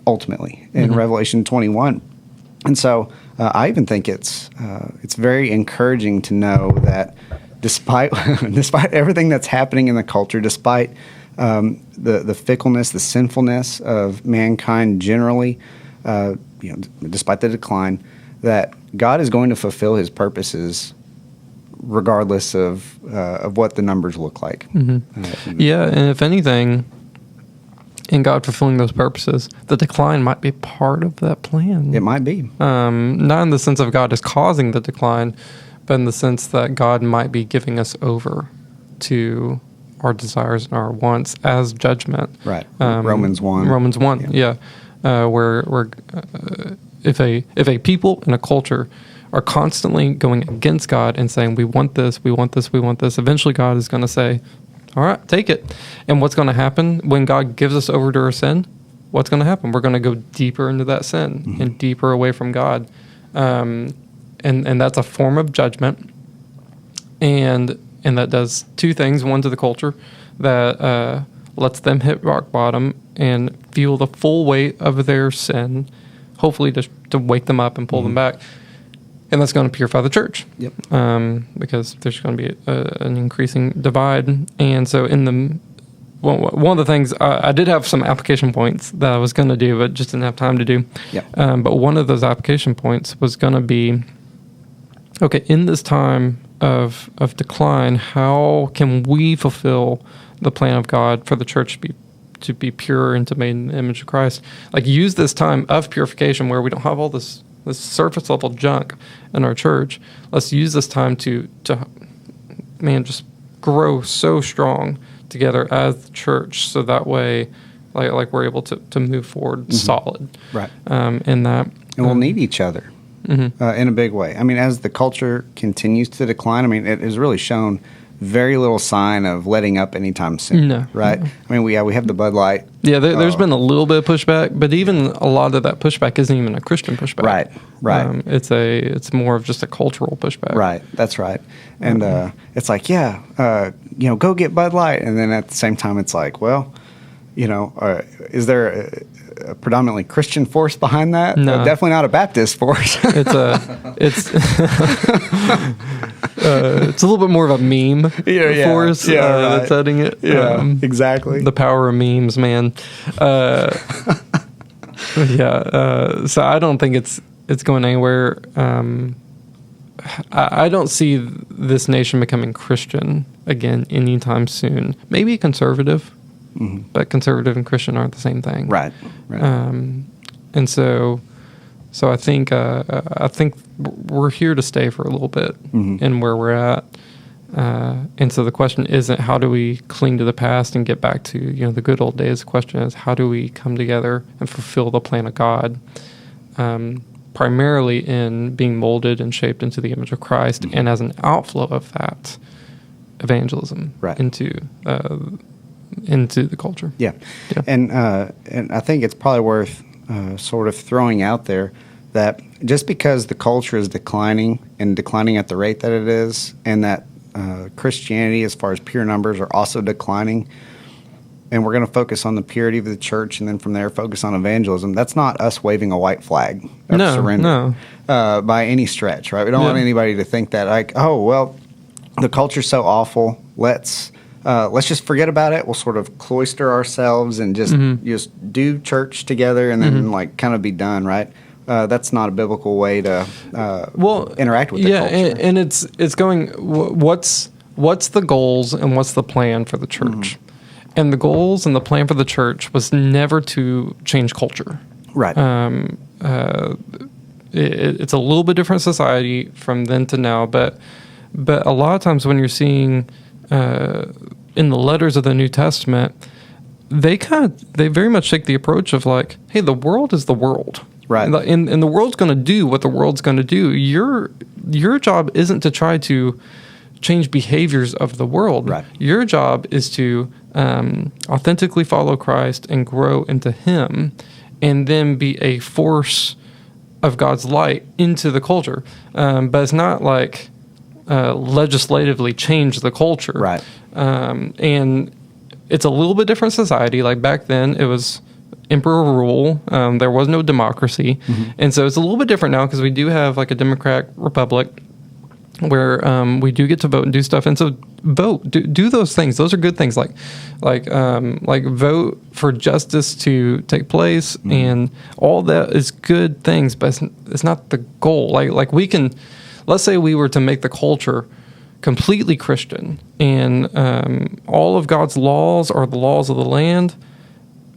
ultimately in Revelation 21. And so I even think it's very encouraging to know that despite everything that's happening in the culture, despite the fickleness, the sinfulness of mankind generally, despite the decline, that God is going to fulfill His purposes regardless of what the numbers look like. Yeah, and if anything, in God fulfilling those purposes, the decline might be part of that plan. It might be. Not in the sense of God is causing the decline, but in the sense that God might be giving us over to our desires and our wants as judgment. Right. Romans 1. Romans 1, yeah. Where if a people and a culture are constantly going against God and saying, we want this, we want this, we want this, eventually God is going to say, all right, take it. And what's going to happen when God gives us over to our sin? What's going to happen? We're going to go deeper into that sin and deeper away from God. And that's a form of judgment. And that does two things. One, to the culture, that lets them hit rock bottom and feel the full weight of their sin, hopefully to wake them up and pull them back. And that's going to purify the church. Yep. Because there's going to be an increasing divide. And so one of the things, I did have some application points that I was going to do, but just didn't have time to do. Yep. But one of those application points was going to be, okay, in this time of decline, how can we fulfill the plan of God for the church to be pure and to be in the image of Christ? Like, use this time of purification where we don't have all this surface level junk in our church. Let's use this time to just grow so strong together as the church, so that way, like we're able to move forward solid. Right. In that, and we'll need each other in a big way. As the culture continues to decline, it has really shown very little sign of letting up anytime soon. No. Right? We have the Bud Light. Yeah, there's been a little bit of pushback, but even a lot of that pushback isn't even a Christian pushback. Right. It's more of just a cultural pushback. Right. That's right. And it's like, go get Bud Light, and then at the same time, it's like, well, is there a predominantly Christian force behind that? No. Definitely not a Baptist force. It's a little bit more of a meme force that's heading it. Yeah, exactly. The power of memes, man. So I don't think it's going anywhere. I don't see this nation becoming Christian again anytime soon. Maybe conservative, but conservative and Christian aren't the same thing. Right. And so I think we're here to stay for a little bit in where we're at. And so the question isn't how do we cling to the past and get back to the good old days. The question is how do we come together and fulfill the plan of God, primarily in being molded and shaped into the image of Christ, and as an outflow of that, evangelism into the culture. Yeah. And I think it's probably worth sort of throwing out there that just because the culture is declining and declining at the rate that it is, and that Christianity, as far as pure numbers, are also declining, and we're going to focus on the purity of the church, and then from there focus on evangelism. That's not us waving a white flag of surrender by any stretch, right? We don't want anybody to think that, like, oh, well, the culture's so awful. Let's just forget about it. We'll sort of cloister ourselves and just do church together, and then like kind of be done, right? That's not a biblical way to interact with the culture. And it's going. What's the goals and what's the plan for the church? And the goals and the plan for the church was never to change culture. Right. It's a little bit different society from then to now, but a lot of times when you're seeing in the letters of the New Testament, they very much take the approach of like, hey, the world is the world. Right. And the world's going to do what the world's going to do. Your job isn't to try to change behaviors of the world. Right. Your job is to authentically follow Christ and grow into Him, and then be a force of God's light into the culture. But it's not like legislatively change the culture. Right. And it's a little bit different society. Like back then, it was emperor rule. There was no democracy. And so it's a little bit different now because we do have like a democratic republic where we do get to vote and do stuff. And so vote, do those things. Those are good things. Like vote for justice to take place, and all that is good things, but it's not the goal. Like we can, let's say we were to make the culture completely Christian, and all of God's laws are the laws of the land.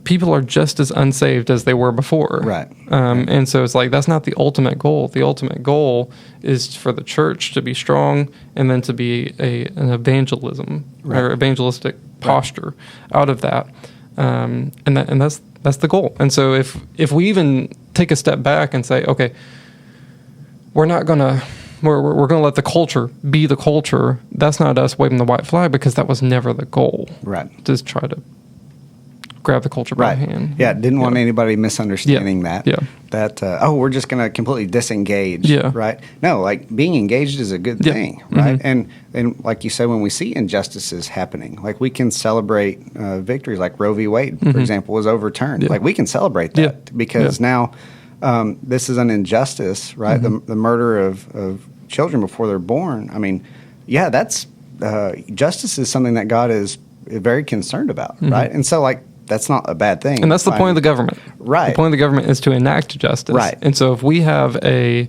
People are just as unsaved as they were before. Right. And so it's like, that's not the ultimate goal. The ultimate goal is for the church to be strong, and then to be an evangelism or evangelistic posture out of that. And that's the goal. And so if we even take a step back and say, okay, we're going to let the culture be the culture, that's not us waving the white flag, because that was never the goal. Right. Just try to grab the culture by the hand. Yeah, didn't want anybody misunderstanding that. Yeah. That, we're just going to completely disengage. Yeah. Right? No, like being engaged is a good thing, right? And like you said, when we see injustices happening, like we can celebrate victories, like Roe v. Wade, for example, was overturned. Yeah. Like we can celebrate that because now this is an injustice, right? The murder of children before they're born. I mean, yeah, that's justice is something that God is very concerned about, right? And so like, that's not a bad thing. And that's the point of the government. Right. The point of the government is to enact justice. Right. And so if we have we're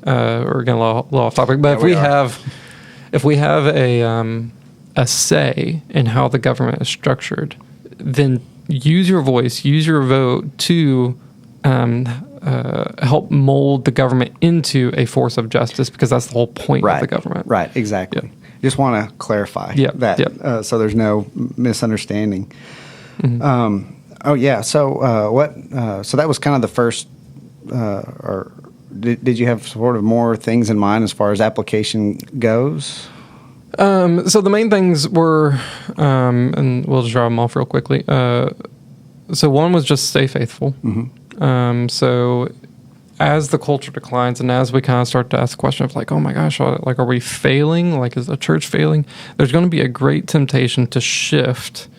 getting a little off topic, but if we have a say in how the government is structured, then use your voice, use your vote to help mold the government into a force of justice, because that's the whole point of the government. Right, exactly. Yeah. Just want to clarify that so there's no misunderstanding. So so that was kind of the first, or did you have sort of more things in mind as far as application goes? So the main things were, and we'll just drive them off real quickly. So one was just stay faithful. So as the culture declines, and as we kind of start to ask the question of like, oh my gosh, like, are we failing? Like, is the church failing? There's going to be a great temptation to shift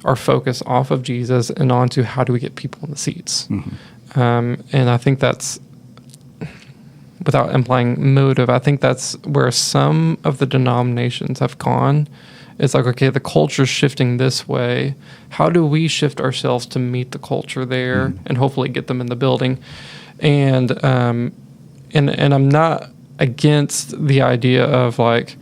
our focus off of Jesus and onto how do we get people in the seats. And I think that's, without implying motive, I think that's where some of the denominations have gone. It's like, okay, the culture's shifting this way. How do we shift ourselves to meet the culture there and hopefully get them in the building? And I'm not against the idea of like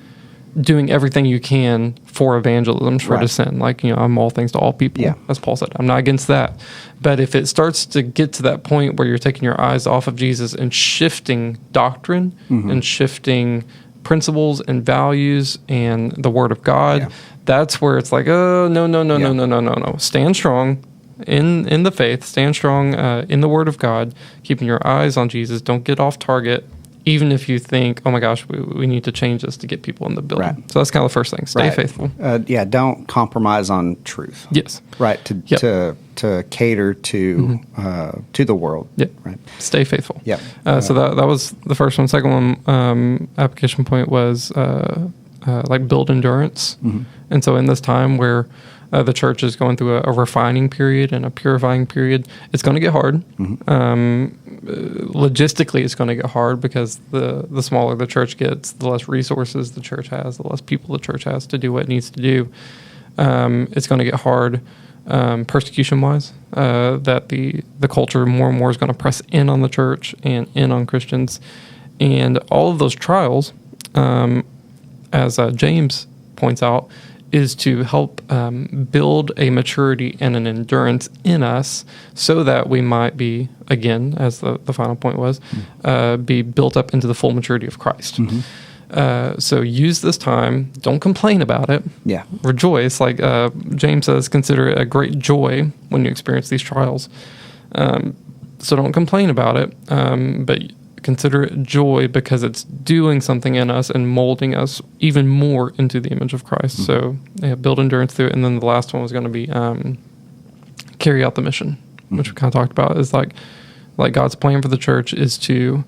doing everything you can for evangelism short of sin. Like, I'm all things to all people, as Paul said. I'm not against that. But if it starts to get to that point where you're taking your eyes off of Jesus and shifting doctrine and shifting principles and values and the Word of God, that's where it's like, oh, no. Stand strong in the faith. Stand strong in the Word of God, keeping your eyes on Jesus. Don't get off target even if you think, oh my gosh, we need to change this to get people in the building. Right. So that's kind of the first thing. Stay Right. faithful. Don't compromise on truth. Yes. Right. Yep. To cater to the world. Yep. Right. Stay faithful. Yep. So that was the first one. Second one, application point was like build endurance. And so in this time where the church is going through a refining period and a purifying period, it's going to get hard. Logistically, it's going to get hard because the smaller the church gets, the less resources the church has, the less people the church has to do what it needs to do. It's going to get hard persecution-wise, that the culture more and more is going to press in on the church and in on Christians. And all of those trials, as James points out, is to help build a maturity and an endurance in us so that we might be, again, as the final point was, be built up into the full maturity of Christ. So use this time. Don't complain about it. Yeah. Rejoice. Like James says, consider it a great joy when you experience these trials. So don't complain about it, but consider it joy because it's doing something in us and molding us even more into the image of Christ. So build endurance through it. And then the last one was going to be carry out the mission, which we kind of talked about. Is like God's plan for the church is to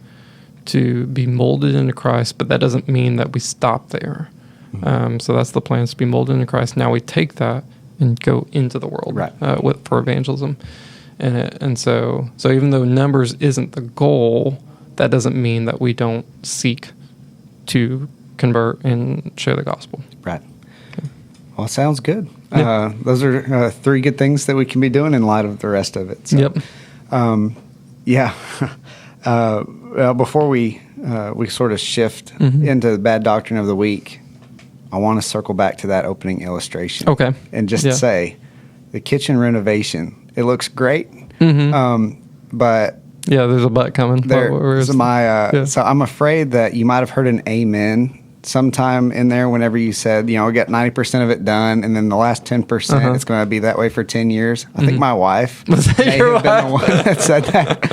be molded into Christ, but that doesn't mean that we stop there. So that's the plan, is to be molded into Christ. Now we take that and go into the world, Right. For evangelism. And so even though numbers isn't the goal, that doesn't mean that we don't seek to convert and share the gospel. Right. Well, sounds good. Yeah. Those are three good things that we can be doing in light of the rest of it. So, Yep. Yeah. Before we sort of shift into the bad doctrine of the week, I want to circle back to that opening illustration. Okay. And just Yeah. say, the kitchen renovation, it looks great, but Yeah, there's a butt coming. there's so I'm afraid that you might have heard an amen sometime in there whenever you said, we get 90% of it done, and then the last 10%, it's going to be that way for 10 years. I think my wife Was that may your have been the one that said that.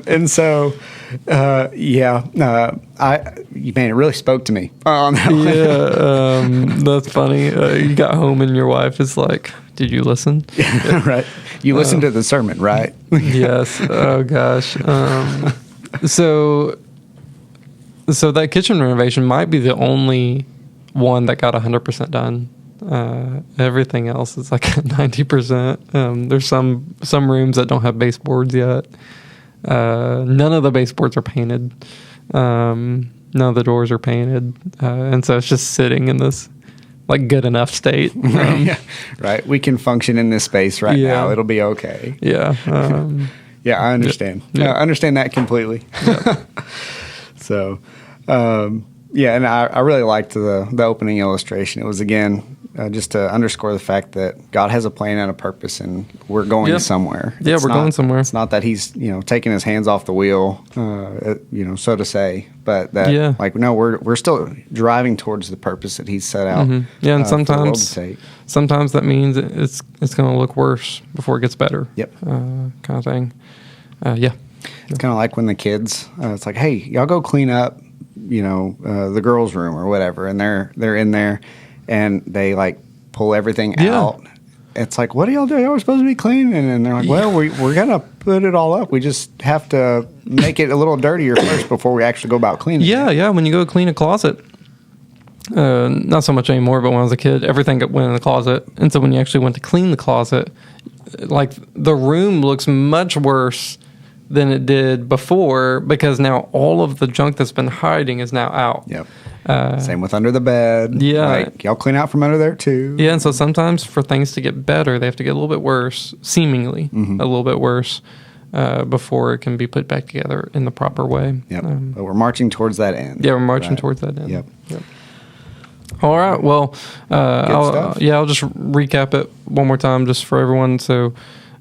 And so, it really spoke to me on that one. Yeah, that's funny. You got home and your wife is like, did you listen? Right. You listened to the sermon, right? Yes. Oh gosh. So that kitchen renovation might be the only one that got 100% done. Everything else is like 90%. There's some rooms that don't have baseboards yet. None of the baseboards are painted. None of the doors are painted, and so it's just sitting in this like good enough state. Right. We can function in this space right now. It'll be okay. Yeah. Yeah, I understand. Yeah. I understand that completely. So, and I really liked the opening illustration. It was, again, just to underscore the fact that God has a plan and a purpose, and we're going somewhere. Yeah, we're going somewhere. It's not that He's taking His hands off the wheel, so to say, but that we're still driving towards the purpose that He's set out. Yeah, and for the world to sometimes take. sometimes that means it's going to look worse before it gets better. Yep. Kind of thing. Yeah. It's kind of like when the kids, it's like, hey, y'all go clean up, the girls' room or whatever, and they're in there, and they like pull everything out. It's like, what do y'all do? Y'all are supposed to be clean, and they're like, well, we're gonna put it all up. We just have to make it a little dirtier first before we actually go about cleaning. Yeah. When you go clean a closet, not so much anymore, but when I was a kid, everything went in the closet, and so when you actually went to clean the closet, like the room looks much worse than it did before because now all of the junk that's been hiding is now out. Yep. Same with under the bed. Yeah. Like, y'all clean out from under there too. Yeah, and so sometimes for things to get better, they have to get a little bit worse, seemingly a little bit worse, before it can be put back together in the proper way. Yep. But we're marching towards that end. Yeah, we're marching towards that end. Yep. All right. Well, stuff. I'll just recap it one more time just for everyone. So,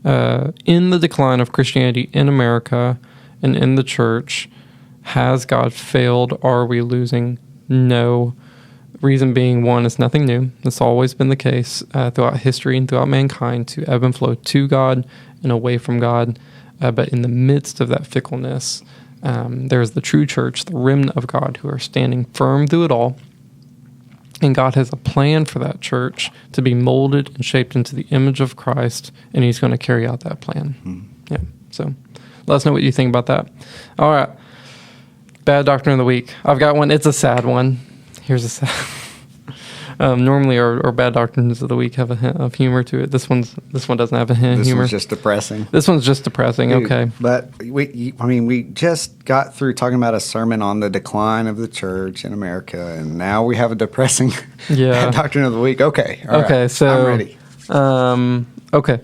in the decline of Christianity in America and in the church, has God failed? Are we losing? No. Reason being, one, it's nothing new. It's always been the case throughout history and throughout mankind to ebb and flow to God and away from God. But in the midst of that fickleness, There's the true church, the remnant of God, who are standing firm through it all. And God has a plan for that church to be molded and shaped into the image of Christ, and he's going to carry out that plan. Yeah. So let us know what you think about that. All right. Bad doctrine of the week. I've got one. It's a sad one. Here's a sad normally our bad doctrines of the week have a hint of humor to it. This one doesn't have a hint of humor. This one's just depressing. This one's just depressing. Dude, okay. But we just got through talking about a sermon on the decline of the church in America, and now we have a depressing bad doctrine of the week. Okay. All right. So I'm ready. Okay.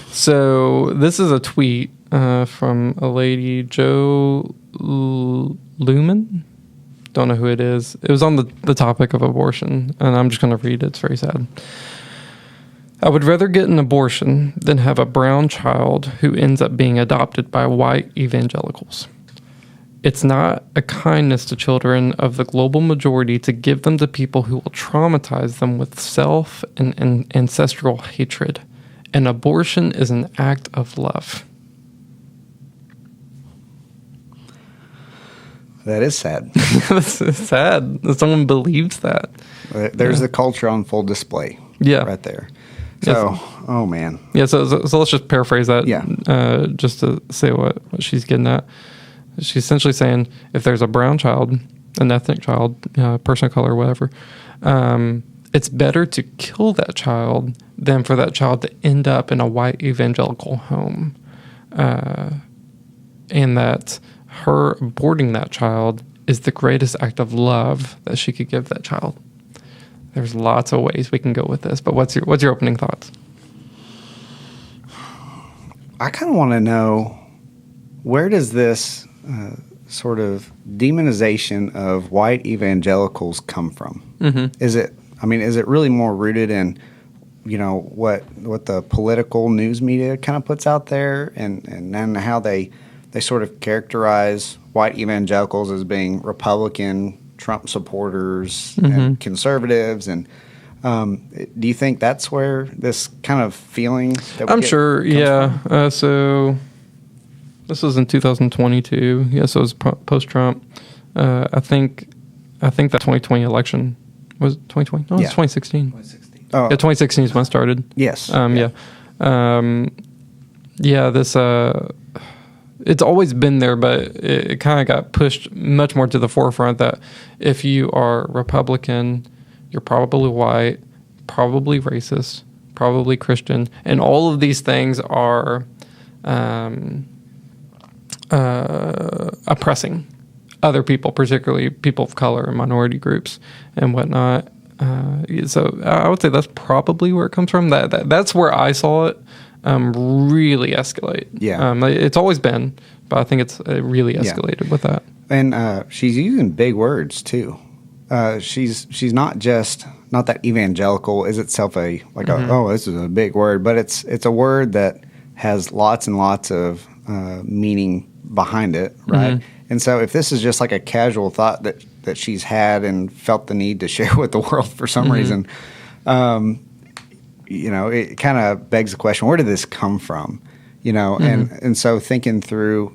So this is a tweet from a lady, Jo Lumen. Don't know who it is. It was on the topic of abortion, and I'm just going to read it. It's very sad. I would rather get an abortion than have a brown child who ends up being adopted by white evangelicals. It's not a kindness to children of the global majority to give them to people who will traumatize them with self and ancestral hatred. An abortion is an act of love. That is sad. That's sad that someone believes that. There's the culture on full display. Yeah. Right there. So, Yes. oh man. Yeah, so let's just paraphrase that. Yeah. Just to say what she's getting at. She's essentially saying if there's a brown child, an ethnic child, person of color, whatever, it's better to kill that child than for that child to end up in a white evangelical home. And that her aborting that child is the greatest act of love that she could give that child. There's lots of ways we can go with this, but what's your opening thoughts? I kind of want to know, where does this sort of demonization of white evangelicals come from? Mm-hmm. Is it really more rooted in, what the political news media kind of puts out there, and then how they sort of characterize white evangelicals as being Republican, Trump supporters, and conservatives, and do you think that's where this kind of feeling that we I'm get sure, comes yeah. So this was in 2022. Yes, it was post-Trump. I think that 2020 election was 2020. No, it was 2016. 2016. Oh, Yeah, 2016 is when it started. yes. This it's always been there, but it kind of got pushed much more to the forefront that if you are Republican, you're probably white, probably racist, probably Christian, and all of these things are oppressing other people, particularly people of color and minority groups and whatnot. So I would say that's probably where it comes from. That's where I saw it really escalate. Yeah. It's always been, but I think it's really escalated with that. And she's using big words too. She's not that evangelical is itself this is a big word, but it's a word that has lots and lots of meaning behind it, right? Mm-hmm. And so if this is just like a casual thought that she's had and felt the need to share with the world for some reason, it kind of begs the question, where did this come from? And so thinking through,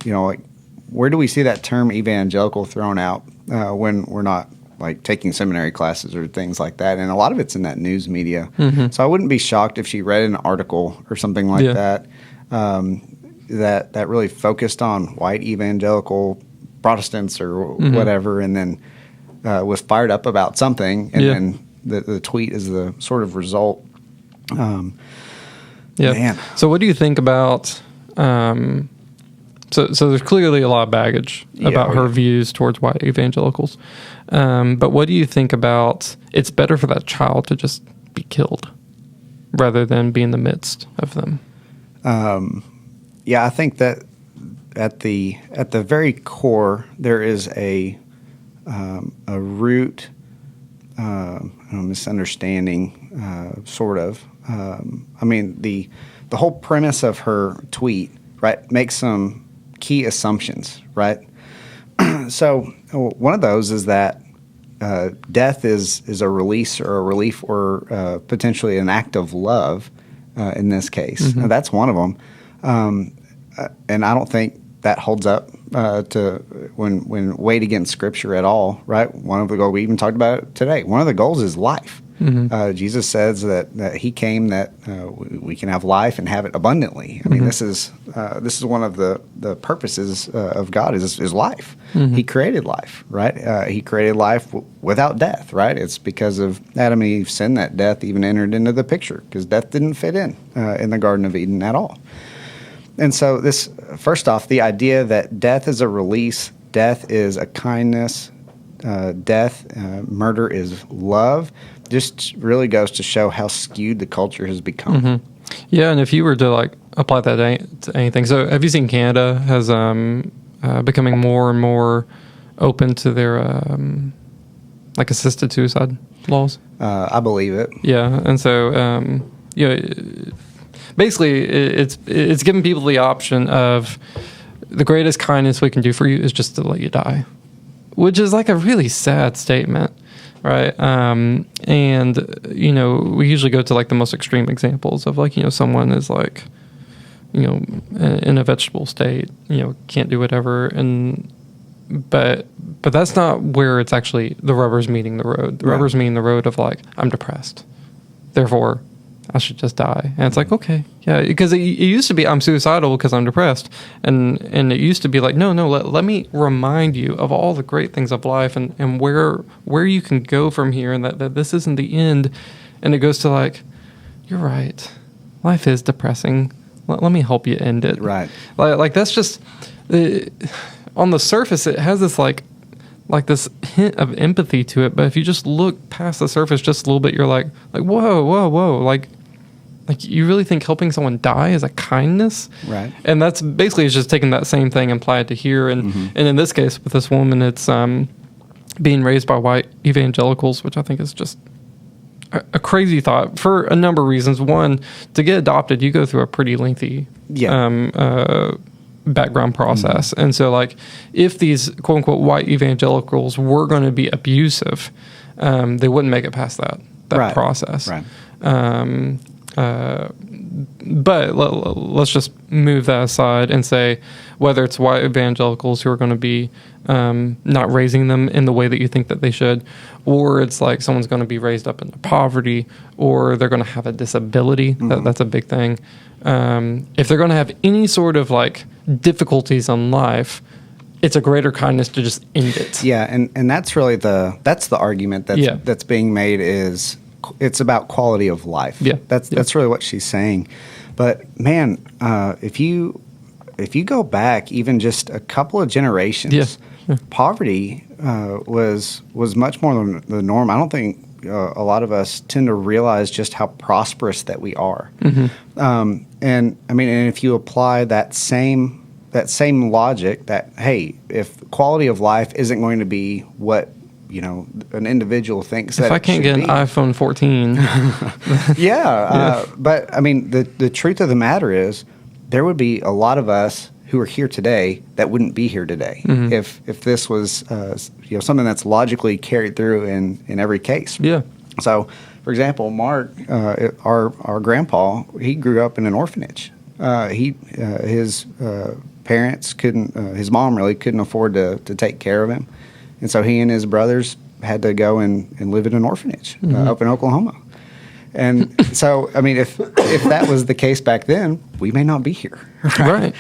where do we see that term evangelical thrown out when we're not like taking seminary classes or things like that? And a lot of it's in that news media. So I wouldn't be shocked if she read an article or something like that that really focused on white evangelical Protestants or whatever, and then was fired up about something, and then the tweet is the sort of result. Man. So what do you think about so there's clearly a lot of baggage about her views towards white evangelicals, but what do you think about it's better for that child to just be killed rather than be in the midst of them? I think that at the very core there is a root misunderstanding, sort of. The whole premise of her tweet, right, makes some key assumptions, right? So one of those is that death is a release or a relief or potentially an act of love in this case. Now, that's one of them. And I don't think that holds up to when weighed against Scripture at all, right? One of the goals, we even talked about it today, one of the goals is life. Jesus says that he came that we can have life and have it abundantly. I mean, this is one of the purposes of God is life. He created life, right? He created life without death, right? It's because of Adam and Eve's sin that death even entered into the picture, because death didn't fit in the Garden of Eden at all. And so this, first off, the idea that death is a release, death is a kindness, murder is love, just really goes to show how skewed the culture has become. Yeah, and if you were to like apply that to anything, so have you seen Canada has becoming more and more open to their like assisted suicide laws? I believe it. Yeah, and so basically it's giving people the option of the greatest kindness we can do for you is just to let you die, which is like a really sad statement. Right. And, we usually go to like the most extreme examples of like, someone is like, in a vegetable state, can't do whatever. But that's not where it's actually the rubber's meeting the road. The rubber's meeting the road of like, I'm depressed. Therefore, I should just die. And it's like, okay, yeah, because it used to be I'm suicidal because I'm depressed. And it used to be like, no, let me remind you of all the great things of life and where you can go from here, and that this isn't the end. And it goes to like, you're right. Life is depressing. Let me help you end it. Right. Like that's just, on the surface, it has this like this hint of empathy to it, but if you just look past the surface just a little bit, you're like whoa, like you really think helping someone die is a kindness? Right. And that's basically it's just taking that same thing and apply it to here, and in this case with this woman, it's being raised by white evangelicals, which I think is just a crazy thought for a number of reasons. One, to get adopted, you go through a pretty lengthy background process. And so like if these quote unquote white evangelicals were going to be abusive, they wouldn't make it past that process. Right. But let's just move that aside and say whether it's white evangelicals who are going to be not raising them in the way that you think that they should, or it's like someone's going to be raised up into poverty, or they're going to have a disability. That's a big thing. If they're going to have any sort of like difficulties in life, it's a greater kindness to just end it. Yeah, and that's really the argument that's being made is it's about quality of life. Yeah, that's really what she's saying. But man, if you go back even just a couple of generations, poverty was much more than the norm. I don't think a lot of us tend to realize just how prosperous that we are. And I mean, and if you apply that same logic that, hey, if quality of life isn't going to be what an individual thinks that if I can't get an iPhone 14, but I mean the truth of the matter is there would be a lot of us who are here today that wouldn't be here today if this was something that's logically carried through in every case. Yeah. So, for example, Mark, our grandpa, he grew up in an orphanage. His parents couldn't, his mom really couldn't afford to take care of him. And so he and his brothers had to go and live in an orphanage up in Oklahoma. And so, I mean, if that was the case back then, we may not be here. Right.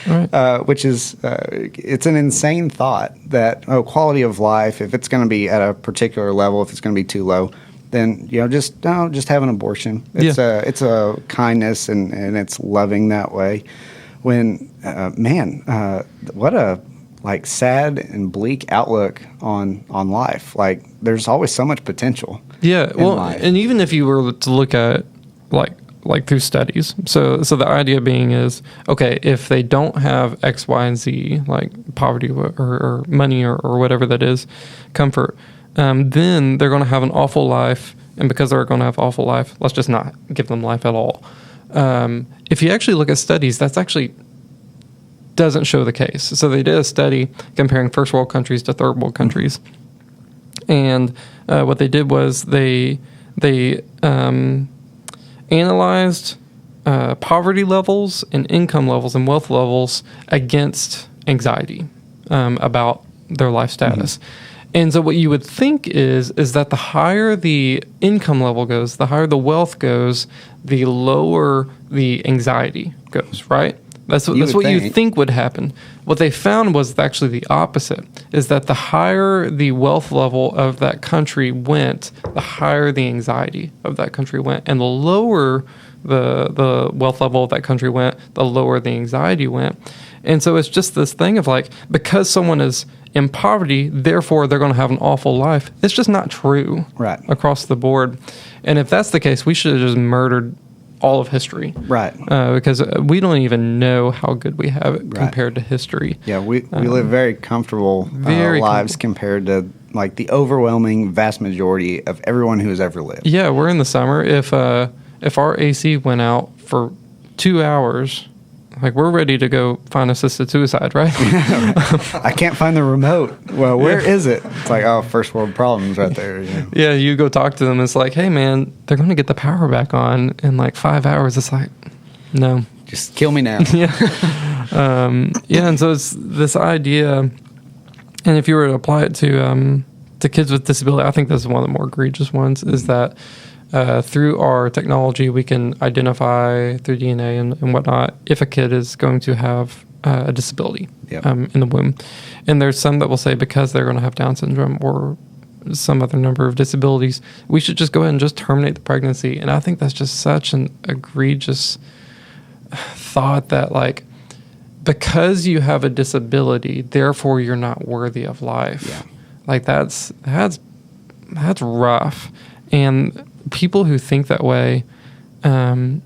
Which is, it's an insane thought that, quality of life, if it's going to be at a particular level, if it's going to be too low, then, just have an abortion. It's a kindness and it's loving that way. When, what a sad and bleak outlook on life. Like there's always so much potential. Yeah. Well, life. And even if you were to look at like through studies, so the idea being is, okay, if they don't have X, Y, and Z, like poverty or money or whatever that is, comfort, then they're going to have an awful life. And because they're going to have awful life, let's just not give them life at all. If you actually look at studies, that's actually doesn't show the case. So they did a study comparing first world countries to third world countries. And what they did was they analyzed poverty levels and income levels and wealth levels against anxiety about their life status. And so what you would think is that the higher the income level goes, the higher the wealth goes, the lower the anxiety goes, right? That's what you think would happen. What they found was actually the opposite, is that the higher the wealth level of that country went, the higher the anxiety of that country went. And the lower the wealth level of that country went, the lower the anxiety went. And so it's just this thing of like, because someone is in poverty, therefore they're going to have an awful life. It's just not true across the board. And if that's the case, we should have just murdered all of history. Right. Because we don't even know how good we have it compared to history. Yeah, we live very comfortable lives compared to like the overwhelming vast majority of everyone who has ever lived. Yeah, we're in the summer. If our AC went out for 2 hours, like we're ready to go find assisted suicide, right? I can't find the remote. Well, where is it? It's like, oh, first world problems right there. You know? Yeah, you go talk to them. It's like, hey, man, they're going to get the power back on in like 5 hours. It's like, no. Just kill me now. And so it's this idea, and if you were to apply it to kids with disability, I think this is one of the more egregious ones, is that through our technology, we can identify through DNA and whatnot if a kid is going to have a disability in the womb. And there's some that will say because they're going to have Down syndrome or some other number of disabilities, we should just go ahead and just terminate the pregnancy. And I think that's just such an egregious thought that, like, because you have a disability, therefore you're not worthy of life. Yeah. Like that's rough. And people who think that way, I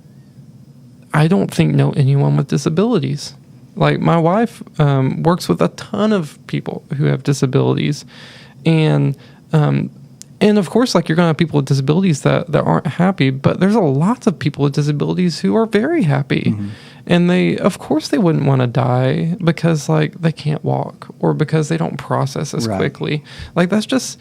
don't think know anyone with disabilities. Like my wife works with a ton of people who have disabilities, and of course, like you're gonna have people with disabilities that aren't happy, but there's a lot of people with disabilities who are very happy, and they wouldn't want to die because like they can't walk or because they don't process as quickly. Like that's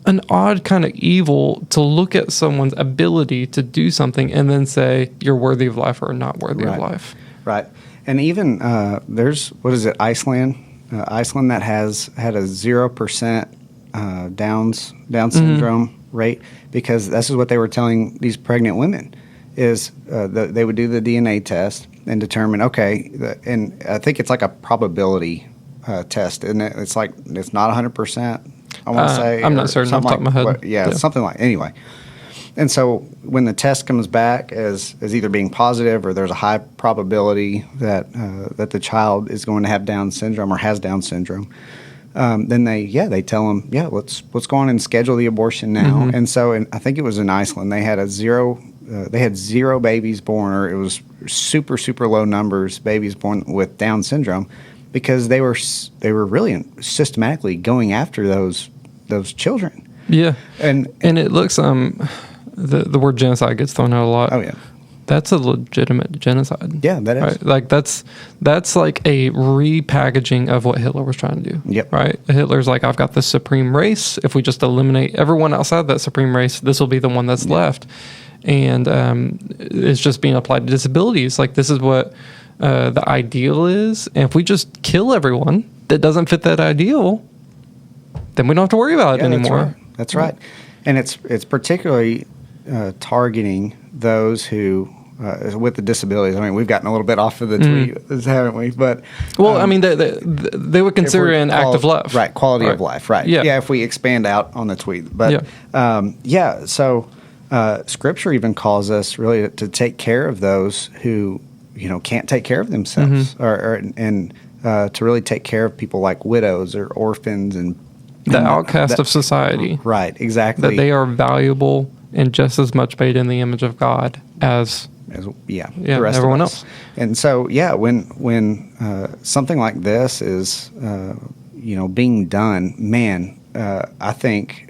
an odd kind of evil to look at someone's ability to do something and then say you're worthy of life or not worthy of life. Right. And even there's, what is it, Iceland? Iceland that has had a 0% Down syndrome rate, because this is what they were telling these pregnant women is they would do the DNA test and determine, and I think it's like a probability test, isn't it? It's like, it's not 100%. I want to say. I'm not certain off the top of my head. Something like, anyway. And so when the test comes back as either being positive or there's a high probability that the child is going to have Down syndrome or has Down syndrome, then they tell them, let's go on and schedule the abortion now. And so I think it was in Iceland, they had zero babies born, or it was super, super low numbers babies born with Down syndrome, because they were really systematically going after those children. Yeah, and it looks the word genocide gets thrown out a lot. Oh yeah, that's a legitimate genocide. Yeah, that is. Right? Like that's like a repackaging of what Hitler was trying to do. Yep. Right. Hitler's like, I've got this supreme race. If we just eliminate everyone outside that supreme race, this will be the one that's left. And it's just being applied to disabilities. Like this is what the ideal is, and if we just kill everyone that doesn't fit that ideal, then we don't have to worry about it anymore. That's right. And it's particularly targeting those who with the disabilities. I mean, we've gotten a little bit off of the tweet, haven't we? But I mean, they would consider it an act of love, right? Quality of life, right? Yeah. If we expand out on the tweet, but so Scripture even calls us really to take care of those who can't take care of themselves, and to really take care of people like widows or orphans and the outcast of society. Right, exactly. That they are valuable and just as much made in the image of God as the rest everyone of us. else. And so, when something like this is being done, man, I think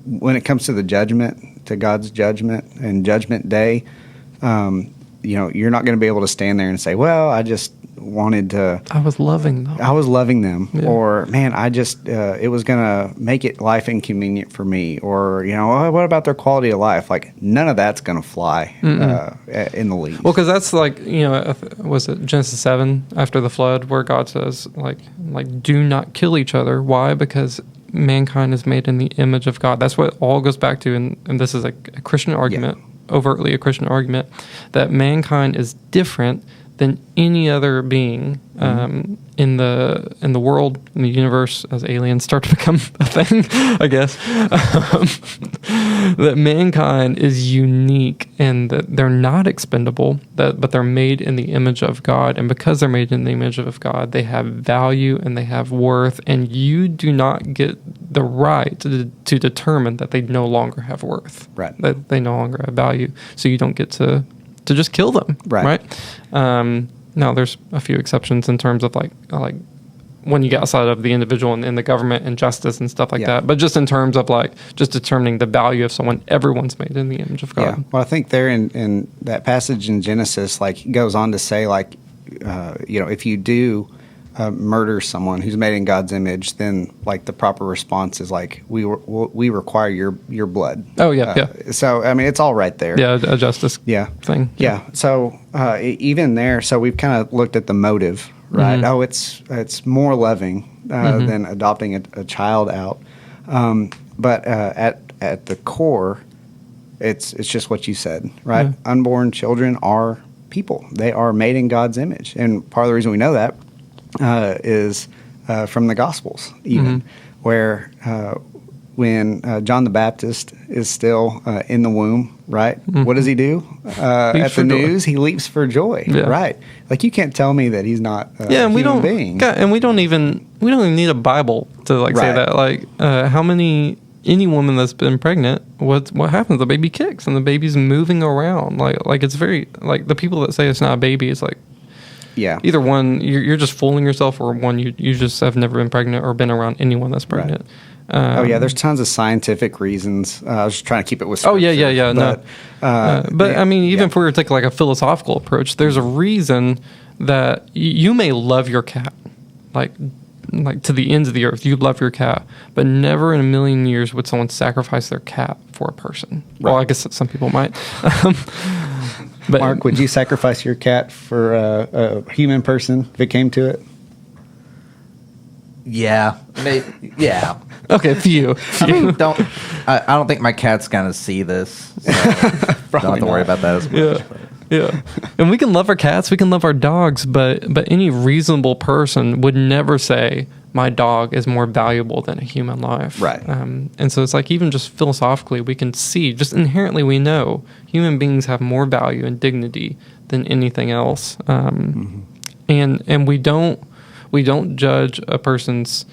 when it comes to the judgment, to God's judgment and Judgment Day, you're not going to be able to stand there and say, well, wanted to. I was loving them. I was loving them, Yeah. or man, I just it was gonna make it life inconvenient for me, or oh, what about their quality of life? Like none of that's gonna fly in the least. Well, because that's like, was it Genesis 7 after the flood where God says, like do not kill each other. Why? Because mankind is made in the image of God. That's what it all goes back to. And this is a Christian argument, overtly a Christian argument, that mankind is different than any other being in the world, in the universe, as aliens start to become a thing, I guess. That mankind is unique and that they're not expendable, but they're made in the image of God. And because they're made in the image of God, they have value and they have worth. And you do not get the right to determine that they no longer have worth, right? That they no longer have value. So you don't get to just kill them, right? Now, there's a few exceptions in terms of like when you get outside of the individual and the government and justice and stuff like that. But just in terms of like just determining the value of someone, everyone's made in the image of God. Yeah. Well, I think there in that passage in Genesis, like he goes on to say, like, if you do murder someone who's made in God's image, then like the proper response is like we require your blood. Oh yeah, So I mean, it's all right there. Yeah, a justice. Thing. Yeah. So even there, so we've kind of looked at the motive, right? Mm-hmm. Oh, it's more loving than adopting a child out. But at the core, it's just what you said, right? Yeah. Unborn children are people. They are made in God's image, and part of the reason we know that is from the Gospels, even where when John the Baptist is still in the womb, right? What does he do? At the news, he leaps for joy, right? Like you can't tell me that he's not a human being. God, and we don't even need a Bible to say that. Like any woman that's been pregnant, what happens? The baby kicks and the baby's moving around. Like it's very like the people that say it's not a baby is like. Yeah. Either one, you're just fooling yourself, or one, you just have never been pregnant or been around anyone that's pregnant. Right. There's tons of scientific reasons. I was just trying to keep it with scripture. But I mean, even if we were to take like a philosophical approach, there's a reason that you may love your cat, like to the ends of the earth. You love your cat, but never in a million years would someone sacrifice their cat for a person. Right. Well, I guess some people might. But Mark, would you sacrifice your cat for a human person if it came to it? Yeah. Yeah. Okay, few. I mean, I don't think my cat's gonna see this. So don't have to worry about that as much. Yeah. And we can love our cats, we can love our dogs, but any reasonable person would never say my dog is more valuable than a human life. Right. And so it's like even just philosophically, we can see, just inherently we know human beings have more value and dignity than anything else. And we don't judge a person's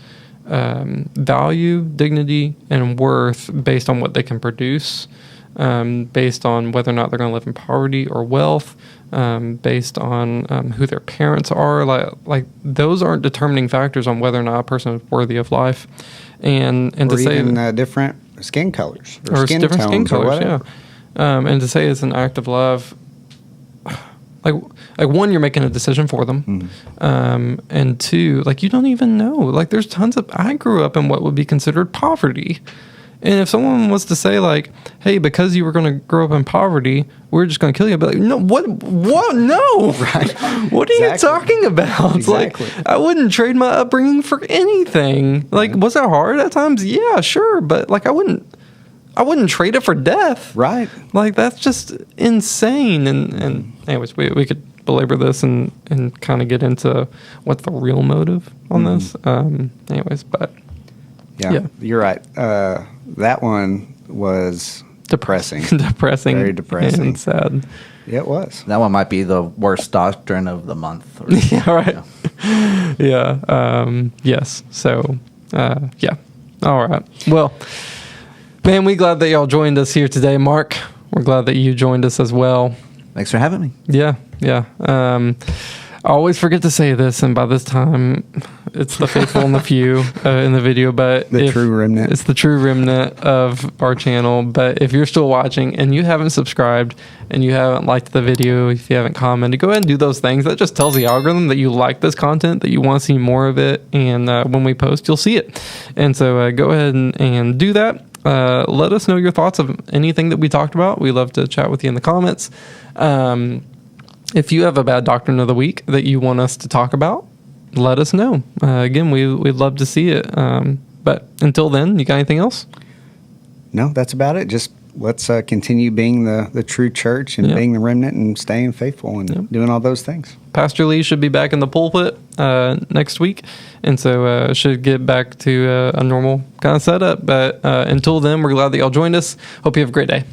value, dignity, and worth based on what they can produce. Based on whether or not they're going to live in poverty or wealth, based on who their parents are. Like those aren't determining factors on whether or not a person is worthy of life. And or to say even different skin colors or skin different skin colors, yeah. And to say it's an act of love, like one, you're making a decision for them, and two, like you don't even know. Like there's tons of. I grew up in what would be considered poverty. And if someone was to say like, "Hey, because you were going to grow up in poverty, we're just going to kill you," I'd be like, "No, what? No, right? What are you talking about? Exactly. Like, I wouldn't trade my upbringing for anything. Like, was that hard at times? Yeah, sure, but like, I wouldn't trade it for death. Right? Like, that's just insane. And anyways, we could belabor this and kind of get into what's the real motive on this. Anyways, but yeah, you're right. That one was depressing. Very depressing. And sad. Yeah, it was. That one might be the worst doctrine of the month. Yeah, right. Yes. So, yeah. All right. Well, man, we're glad that y'all joined us here today, Mark. We're glad that you joined us as well. Thanks for having me. Yeah. I always forget to say this, and by this time, it's the faithful and the few in the video, but The true remnant. It's the true remnant of our channel. But if you're still watching and you haven't subscribed and you haven't liked the video, if you haven't commented, go ahead and do those things. That just tells the algorithm that you like this content, that you want to see more of it, and when we post, you'll see it. And so go ahead and do that. Let us know your thoughts of anything that we talked about. We love to chat with you in the comments. If you have a bad doctrine of the week that you want us to talk about, let us know. Again, we'd love to see it. But until then, you got anything else? No, that's about it. Just let's continue being the true church and being the remnant and staying faithful and doing all those things. Pastor Lee should be back in the pulpit next week, and so should get back to a normal kind of setup. But until then, we're glad that y'all joined us. Hope you have a great day.